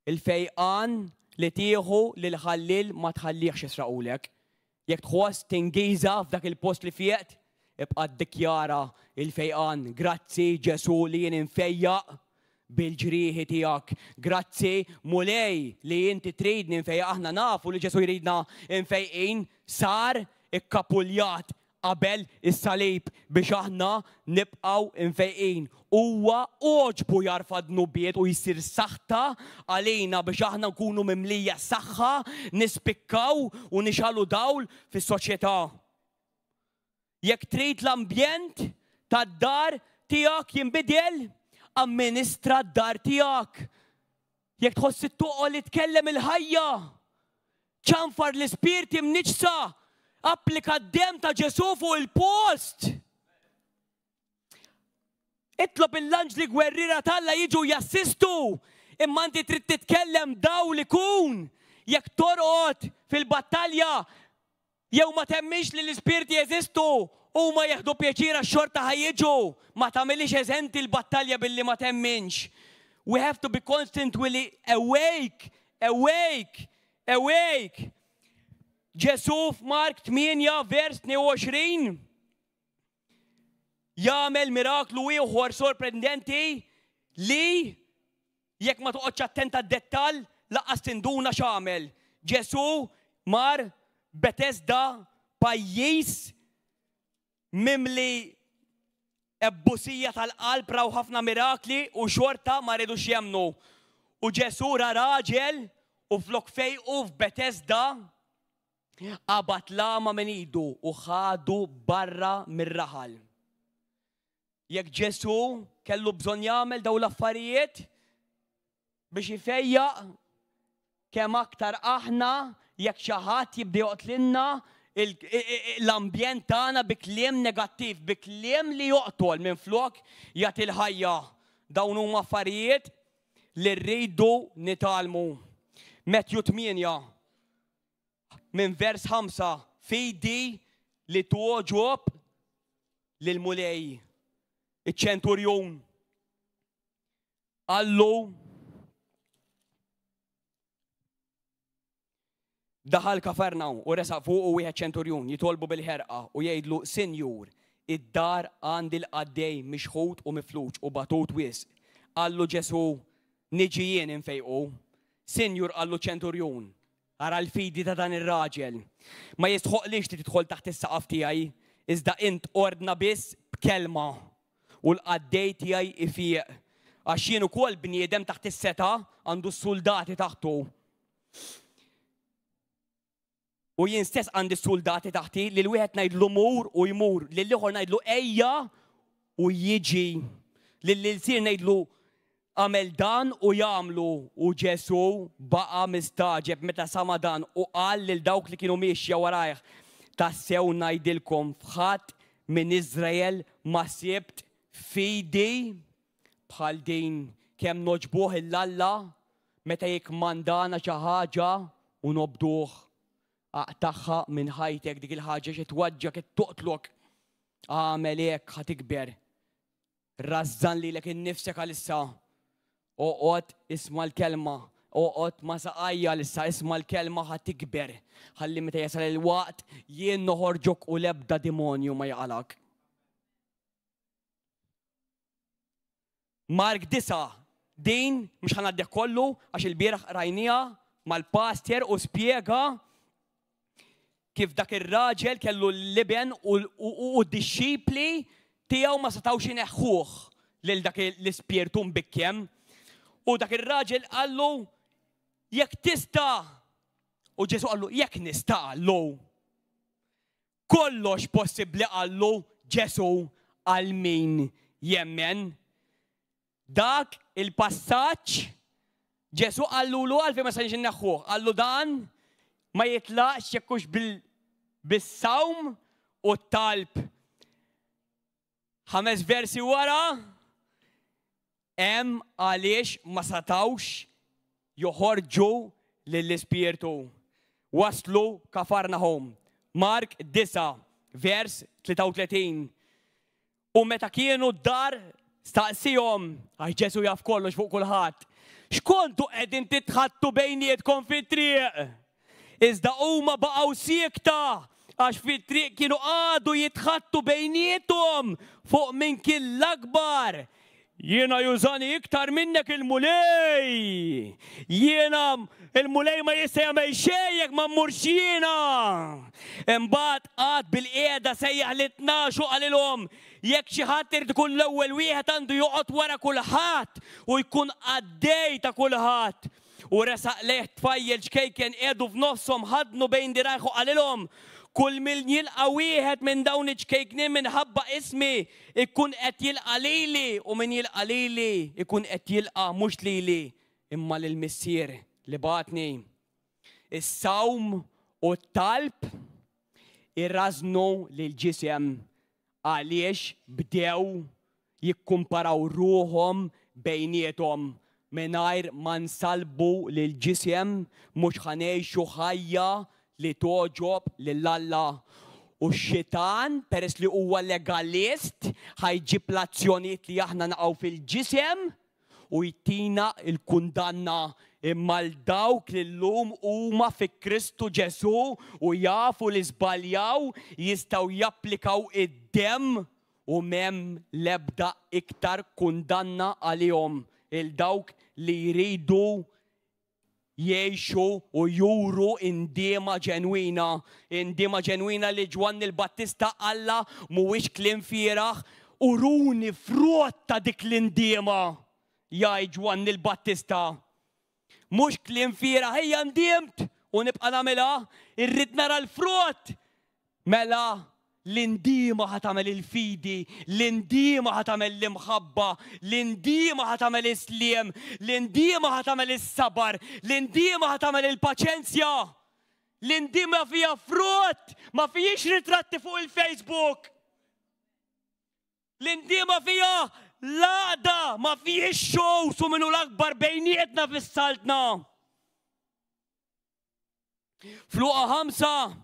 الفيقان اللي تيجوا للخليل ما تخليكش يسرقوا لك. ياك تخوص تنجيزة في ذاك البوست اللي فيت ابقى الدكيارة الفيقان. جراتسي جسولين نفيق بالجريه تياك. جراتسي مولاي اللي انت تريد نفيق. احنا نعرفوا اللي جسو يريدنا نفيقين صار الكابوليات qabel is-salib biex aħna nibqgħu infejqin. Huwa oġbu jarfa' dnubiet u jsir saħta għalina biex aħna nkunu mimlija saħħa, nispikkaw u nixħalu dawl fis-soċjetà. Jekk trid l-ambjent tad-dar tiegħek jinbidel, amministra d-dar tiegħek. Jekk tħossi toqgħod li tkellem il-ħajja, ċanfar l-ispirti mniġsa, applika d-dem ta' Ġesu fuq il-post. Itlob il-lanġli gwerrira talla jiġu jassistu, imma inti trid titkellem daw li kun. Jekk torqod fil-battalja, jew ma temminx li l-ispirti jeżistu, u ma jeħdu pjaċira x-xorta ħajjiġu, ma tagħmilix eżenti l-battalja billi ma temminx. We have to be constantly awake. Ġesu f'Mark 8 vers 22 jagħmel miraklu ieħor sorprendenti li jekk ma toqgħodx attenta d-dettall laqqas tinduna x'għamel. Ġesu mar Betesda pajjiż mimli ebbusija tal-qalb raw ħafna mirakli u xorta ma rridux jemmnu. U Ġesu ra raġel u flok fejqu f'Betesda qabad lama minn idu u ħadu barra mir-raħal. Jekk Ġesu kellu bżonn jagħmel dawn l-affarijiet biex ifejjaq kemm aktar aħna jekk xi ħadd jibda joqtlinna l-ambjent tagħna bi kliem negattiv, bi kliem li joqtol minflok jagħti l-ħajja. Dawn huma affarijiet li rridu nitalmu. Matthew 8 minn vers 5 fidi li tuġob lil mulej iċ-ċenturjon. Allu daħal Kafarnaw u resaq fuq u wieħed ċenturjon jitolbu bil-ħerqa u jgħidlu Sinjur, id-dar għandi l-qaddej mixħut u mifluġ u batut wisq. Allu Ġesu niġi jien infejqu. Sinjur allu ċenturjon. Ara l-fidi ta' dan ir-raġel. Ma jistħoqlix li tidħol taħt is-saqaf tiegħi, iżda int ordna biss b'kelma u l-qaddej tiegħi ifieq. Għax jien ukoll bniedem taħt is-seta għandu s-soldati taħtu. U jien stess għandi s-soldati taħti li l-wieħed ngħidlu mur u jmur, lil ieħor ngħidlu ejja u jiġi. Lil sir ngħidlu għamel dan u jagħmlu u Ġesu baqa' mistaġeb meta sama dan u qal lil dawk li kienu mixja warajh tassew ngħidilkom f'ħadd minn Iżrael ma sibt fidi bħal din kemm noġbuh il-Alla meta jikkmandana xi ħaġa u nobduh. Aqtaħħa minn ħajtek dik il-ħaġa xi twaġġak toqtlok. Għamel hekk ħatikber. Rażżan lilek innifsek għalissa. Oqgħod isma' l-kelma, oqgħod ma saqajja lissa isma' l-kelma ħatikber. Ħalli meta jasal il-waqt jien noħorġok u l-ebda demonju ma jaqalak. Mark 9 din mhux ħanaddeh kollu għax il-bieraħ rajnija mal-pastor u spjega kif dak ir-raġel kellu l-liben u d-disċipli tiegħu ma setgħux ineħħuh lil dak l-ispirtu mbikkem. U dak ir-raġel qallu jekk tista' u Ġesu qallu jekk nista' qallu. Kollox possibbli qallu Ġesu għal min jemmen. Dak il-passaġġ Ġesu qallulu għalfejn ma sanix inneħħuh. Qallu dan ma jitlaqx jekkux bis-sawm u t-talb. 5 versi wara hemm għaliex ma setgħux joħorġu lill-ispirtu. Waslu Kafarnahum. Mark 9 vers 33. U meta kienu d-dar staqsihom għax Ġesu jaf kollox fuq kulħadd. X'kontu qegħdin titħattu bejnietkom fit-triq? Iżda huma baqgħu siekta għax fit-triq kienu għadu jitħattu bejniethom fuq min kien l-akbar. jiena jużani iktar minnek il-mulej. Jiena il-mulej ma jista' jagħmel xejn jekk ma mmurx jiena. Imbagħad qatt bil-qiegħda sejjaħ l-12 u qalilhom jekk xi ħadd irid ikun l-ewwel wieħed għandu joqgħod wara kulħadd u jkun għaddej ta' kulħadd. U resaq leħ tfajjel xkejken qiegħdu f'nofshom ħadnu bejn dirajħu qalilhom kull min jilqa' wieħed minn dawn iċkejknin minħabba ismi ikun qed jilqa' lili u min jilqa' lili ikun qed jilqa' mhux lili imma lill-Missier li bagħatni. Is-sawm u t-talb irrażnu lill-ġisem għaliex bdew jikkumparaw ruhom bejniethom mingħajr ma nsalbu lill-ġisem mhux ħanejxu ħajja li toġob lill-Alla. U x-xitan peress li huwa legalist ħajġib l-azzjonijiet li aħna naqgħu fil-ġisem u jtina l-kundanna imma l-dawk li llum huma fi Kristu Ġesu u jafu li żbaljaw jistgħu japplikaw id-demm u m'hemm l-ebda iktar kundanna għalihom il-dawk li jridu jiexu u juru indiema ġenwina. Indiema ġenwina li Ġwanni l-Battista Alla mhuwiex kliem fieraħ uruni frott ta' dik l-indiema. Jgħid Ġwanni l-Battista. Mhux kliem fieraħ ejja ndiemt u nibqa' nagħmilha, irrid nara l-frott. Mela l-indiema ħatamel il-fidi, l-indiema ħatamel l-imħabba, l-indiema ħatamel is-sliem, l-indiema ħatamel is-sabar, l-indiema ħatamel il-paċenzja. L-indiema fija frott, ma fijiex ritratti fuq il-Facebook. L-indiema fija laqda, ma fijiex shows u minnu l-akbar bejnietna fis-saltna. Fluqa 5,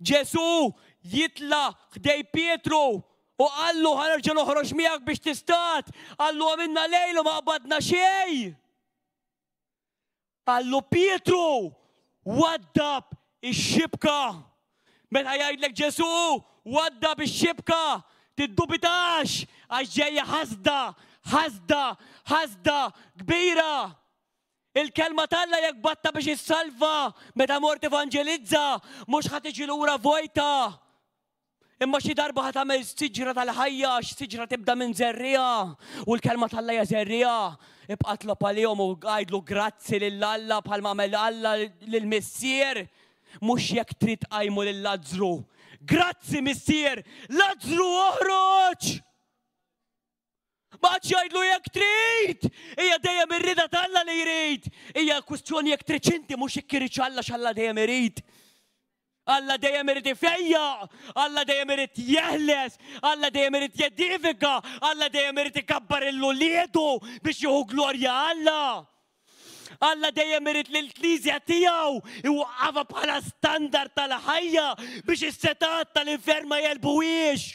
Ġesu jitla ħdej Pietru u qallu ħanerġa' noħroġ miegħek biex tistat. Qallu għamilna lejlu ma qbadna xejn. Qallu Pietru waddab ix-xibka. Meta jgħidlek Ġesu waddab ix-xibka tiddubitax għax ġejja ħasda kbira. Il-kelma talla jekk batta biex issalva meta mort evangelizza mhux ħadd tiġi lura vojta. Imma xi darba ħatamel siġra tal-ħajja, siġra tibda minn żerrija u l-kelma talla hija żerrija. Ibqa' tlob għalihom u għajdlu grazzi lill-Alla bħalma għamel Alla lill-Missier. Mhux jekk trid tqajmu lill-Lażru. Grazzi Missier, Lażru oħroġ! Ma jgħidlu jekk trid! Hija dejjem ir-rida tal-Alla li jrid. Hija kwistjoni jekk trid inti mhux jekk irid Alla x'Alla dejjem irid. Alla dejjem irid ifejja, Alla dejjem irid jeħles, Alla dejjem irid jedifika, Alla dejjem irid ikabbar il-uliedu biex jieħu glorja Alla. Alla dejjem irid li l-Knisja tiegħu iwaqqafha bħala standard tal-ħajja biex is-setat tal-infern ma jelbuhiex.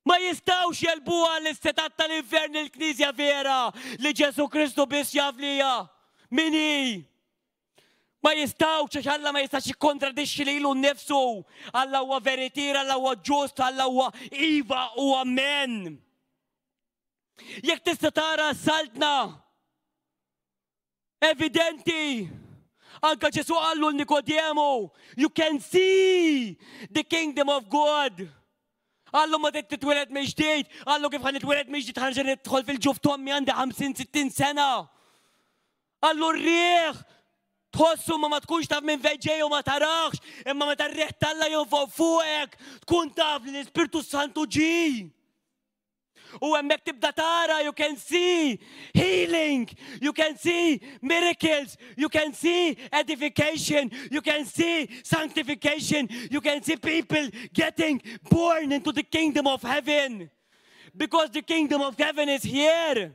Ma jistgħux jelbuha l-setat tal-infern il-Knisja vera li Ġesu Kristu biss jaf li hija. Min hi? Ma jistgħux għax Alla ma jistax jikkontradixxi lilu nnifsu. Alla huwa veritier, Alla huwa ġust, Alla huwa iva u amen. Jekk tista' tara saltna evidenti. Anka Ġesu qallu l-Nikodemu, you can see the kingdom of God. Qallu ma titweled mill-ġdid, qallu kif ħanitweled mill-ġdid ħanġer nidħol fil-ġuf tommi għandi 50-60 sena. Qallu r-rieħ tħossu ma tkunx taf minn fejn ġej u ma tarax, imma meta r-rieħ talla jonfoq fuqek, tkun taf li l-Ispirtu Santu ġie. U hemmhekk tibda tara, you can see healing, you can see miracles, you can see edification, you can see sanctification, you can see people getting born into the kingdom of heaven. Because the kingdom of heaven is here.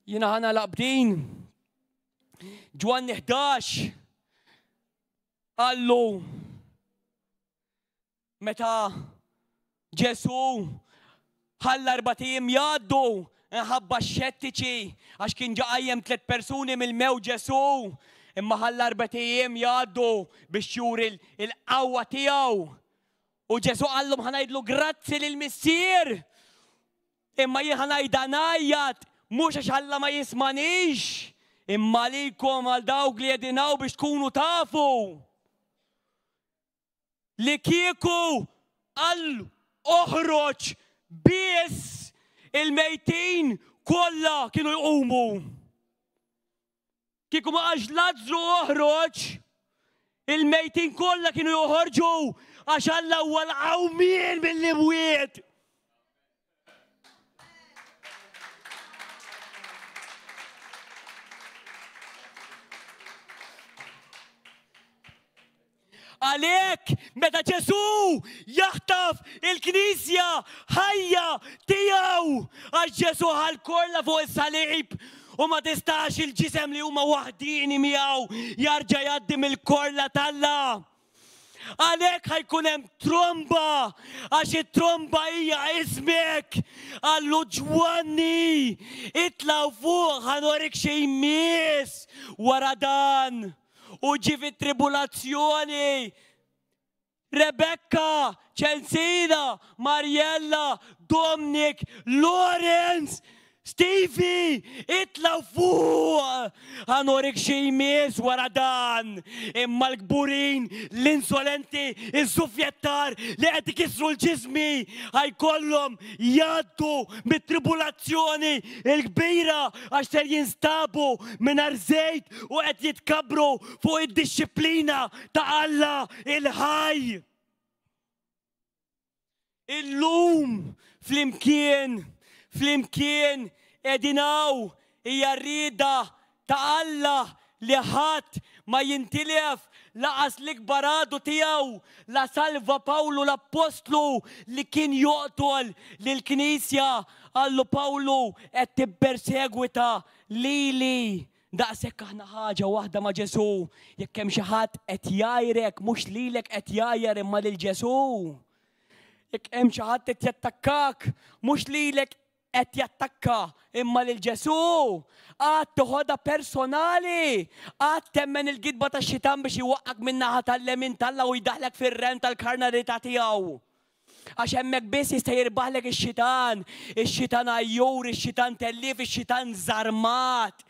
Jina ħana laqbdin. Ġwanni 11 qallu meta Ġesu ħalla 4 ijiem jgħaddu nħabba xettiċi għax kien ġaqajjem 3 persuni mill-mew Ġesu imma ħalla 4 ijiem jgħaddu biex juri l-qawwa tiegħu. U Ġesu għallum ħanajdlu grazzi lill-missier. Imma jien ħanajda ngħajjad mhux għax Alla ma jismanix. Imma likom għal dawk li jedinaw biex tkunu tafu. Li kieku għall oħroġ biss il-mejtin kollha kienu jqumu. Kieku ma għax Lażru oħroġ, il-mejtin kollha kienu joħorġu għax Alla huwa l-qawmien mill-imwiet. Għalhekk meta Ġesu jaħtaf il-Knisja ħajja tiegħu għax Ġesu ħall kollha fuq is-salib u ma tistax il-ġisem li huma waħdini miegħu jarġa' jgħaddi mill-korla talla. Għalhekk ħajkun hemm tromba għax it-tromba hija ismek. Għallu Ġwanni itlaw fuq ħanorik xi jmiss wara dan. U ġi fit-tribulazzjoni. Rebecca, Celsina, Mariella, Dominik, Lorenz, Stevie, itlaw fuq. Għanorik xi jmiss wara dan. Imma l-kburin, l-insolenti, il-sufjettar li qed ikissru l-ġismi ħajkollhom jgħaddu mit-tribulazzjoni l-kbira għax ser jinstabu mingħajr żejt u qed jitkabru fuq id-dixxiplina ta' Alla il-ħaj. Illum flimkien edinaw hija rrieda ta' Alla li ħadd ma jintilef laqas l-ikbar għadu tiegħu la salva Pawlu l-Apostlu li kien joqtol lill-Knisja. Għallu Pawlu qed tibpersegwita lili. Daqshekk aħna ħaġa waħda ma' Ġesu. Jekk hemm xi ħadd qed jgħajrek mhux lilek qed jgħajjar imma lil Ġesu. Jekk hemm xi ħadd qed jattakkak mhux lilek qed jattakka imma lil Ġesu. Għad toħodha personali. Għad temmen il-gidba tax-xitan biex iwaqqak min-naħa tal-lemin talla u jdaħlek fir-ren tal-karnarità tiegħu. Għax hemmhekk biss jista' jirbaħlek ix-xitan. Ix-xitan għajjur, ix-xitan tellif, ix-xitan żarmat.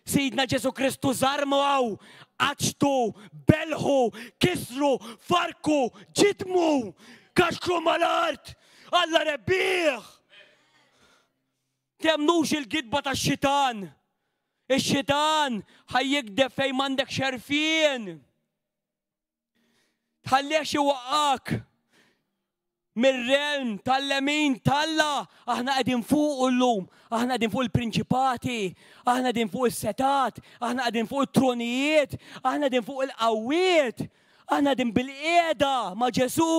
Sidna Ġesu Kristu żarmaw, qaċtu, belħu, kisru, farku, ġidmu, kaxkru mal-art. Alla rebbieħ. Temnux il-gidba tax-xitan. Ix-xitan ħajjikdeb fejn m'għandek xerfien. Tħallih iwaqqak mir-relm tal-lemin talla. Aħna qegħdin fuq llum, aħna qegħdin fuq il-prinċipati, aħna qegħdin fuq is-setat, aħna qegħdin fuq it-tronijiet, aħna qegħdin fuq il-qawwiet, aħna qegħdin bil-qiegħda ma' Ġesu.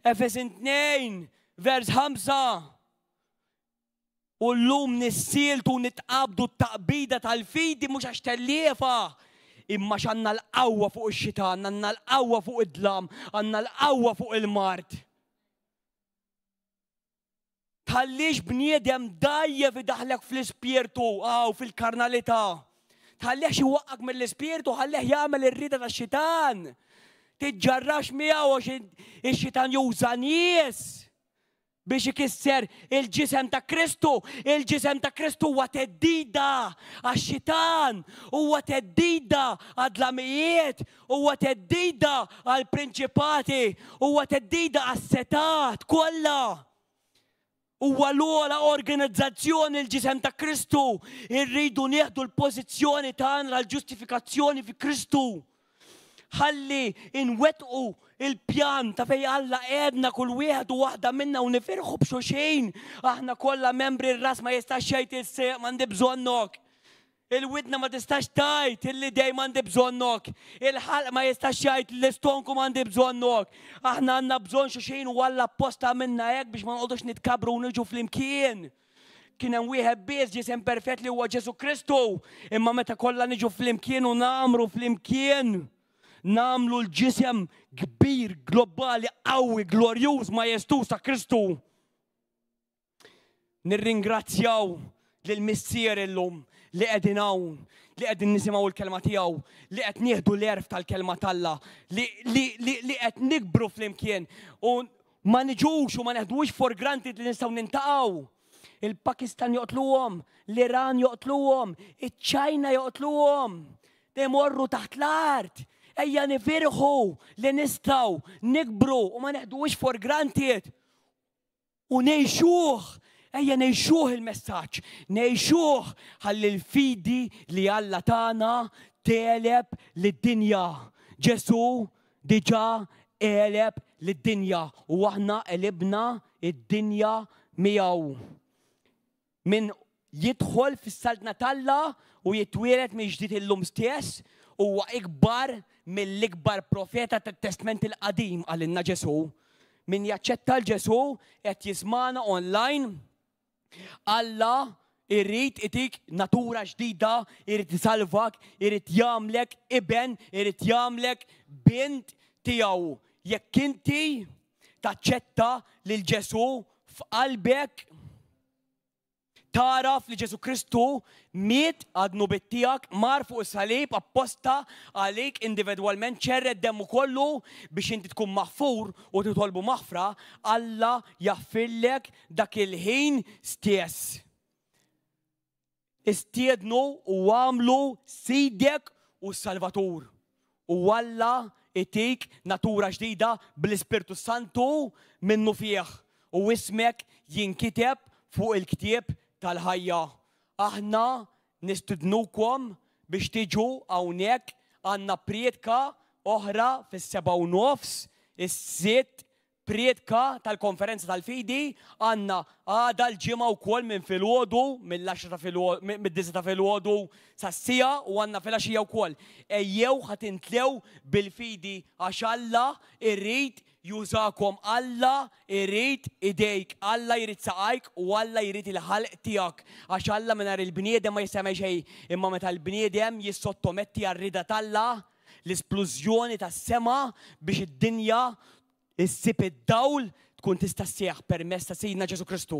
Efesin 2 vers 5. U llum nissiltu nitqabdu t-taqbida tal-fidi mhux għax telliefa. Imma x'għandna l-qawwa fuq ix-xitan, għandna l-qawwa fuq id-dlam, għandna l-qawwa fuq il-mart. Tħallix bniedem dajjef idaħlek fl-ispirtu aw fil-karnalità. Tħallix iwaqqak mill-ispirtu, ħallih jagħmel ir-rieda tax-xitan. Tiġġarrax miegħu għax ix-xitan juża nies biex ikisser il-ġisem ta' Kristu. Il-ġisem ta' Kristu huwa teddida għax-xitan, huwa teddida għad-dlamijiet, huwa teddida għall-prinċipati, huwa teddida għas-setat kollha. Huwa l-ogħla organizzazzjoni il-ġisem ta' Kristu. Irridu nieħdu l-pożizzjoni tagħna għall-ġustifikazzjoni fi Kristu. Ħalli inwettqu il-pjan ta' fej Alla edna kull wieħed u waħda minna u nifirħu b'xulxejn. Aħna kollha membri r-ras ma jistax jgħid il-seq m'għandi bżonnok. Il-widna ma tistax tajt il-lidej m'għandi bżonnok. Il-ħalq ma jistax jgħid l-istonku m'għandi bżonnok. Aħna għandna bżonn xulxejn u Alla apposta minna hekk biex ma nqogħdux nitkabru u niġu flimkien. Kien hemm wieħed biss ġisem perfett li huwa Ġesu Kristu. Imma meta kollha niġu flimkien u nagħmru flimkien, namlu l-ġisem kbir, globali, qawwi, glorjuż, majestuż ta' Kristu. Nirringrazzjaw lill-missier illum. li qegħdin hawn, li qegħdin nisimgħu l-kelma tiegħu, li qed nieħdu l-erf tal-kelma tal-Alla, li qed nikbru flimkien u ma niġux u ma neħdux for granted li nistgħu nintaqgħu. Il-Pakistan joqtluhom, l-Iran joqtluhom, iċ-Ċajna joqtluhom. Demorru taħt l-art. Ejja nifirħu li nistgħu nikbru u ma neħdux for granted. U nejxuh, ejja nejxuh il-messaġġ, nejxuh ħalli l-fidi li Alla tagħna teleb lid-dinja. Ġesu diġà eleb lid-dinja u aħna qelibna id-dinja miegħu. Min jidħol fis-saltna tal-Alla u jitwieled minn ġdid illum stess huwa ikbar mill-ikbar profeta tat-Testament il-Qadim għalilna Ġesu. Min jaċċetta l-Ġesu qed jismana online, Alla irrid itik natura ġdida, irrid isalvak, irrid jagħmlek iben, irrid jagħmlek bint tiegħu. Jekk inti taċċetta lil Ġesu f'qalbek, taraf li Ġesu Kristu miet għadnu bittijak mar fuq is-salib apposta għalik individwalment ċerred demmu kollu biex inti tkun maħfur u titolbu maħfra, Alla jaffillek dak il-ħin stess. Istiednu u għamlu sidek u salvatur. U Alla itik natura ġdida bl-Ispirtu Santu minnu fih. U ismek jinkiteb fuq il-ktieb tal-ħajja. Aħna nistidnukom biex tiġu hawnhekk għandna priedka oħra fis-7:30, is-sitt priedka tal-konferenza tal-fidi għandna għada l-ġimgħa wkoll minn filgħodu mid-9 ta' filgħodu sas-sija u għandna filgħaxija wkoll. Ejjew ħatintlew bil-fidi għax Alla irrid jużakom, Alla irrid idejk, Alla jrid saqajk u Alla jrid il-ħalq tiegħek. Għax Alla mingħajr il-bniedem ma jissemej xejn, imma meta l-bniedem jissottometti għar-rida tal-Alla, l-esplużjoni tas-sema biex id-dinja issib id-dawl tkun tista' sseħħ permezz ta' Sidna Ġesu Kristu.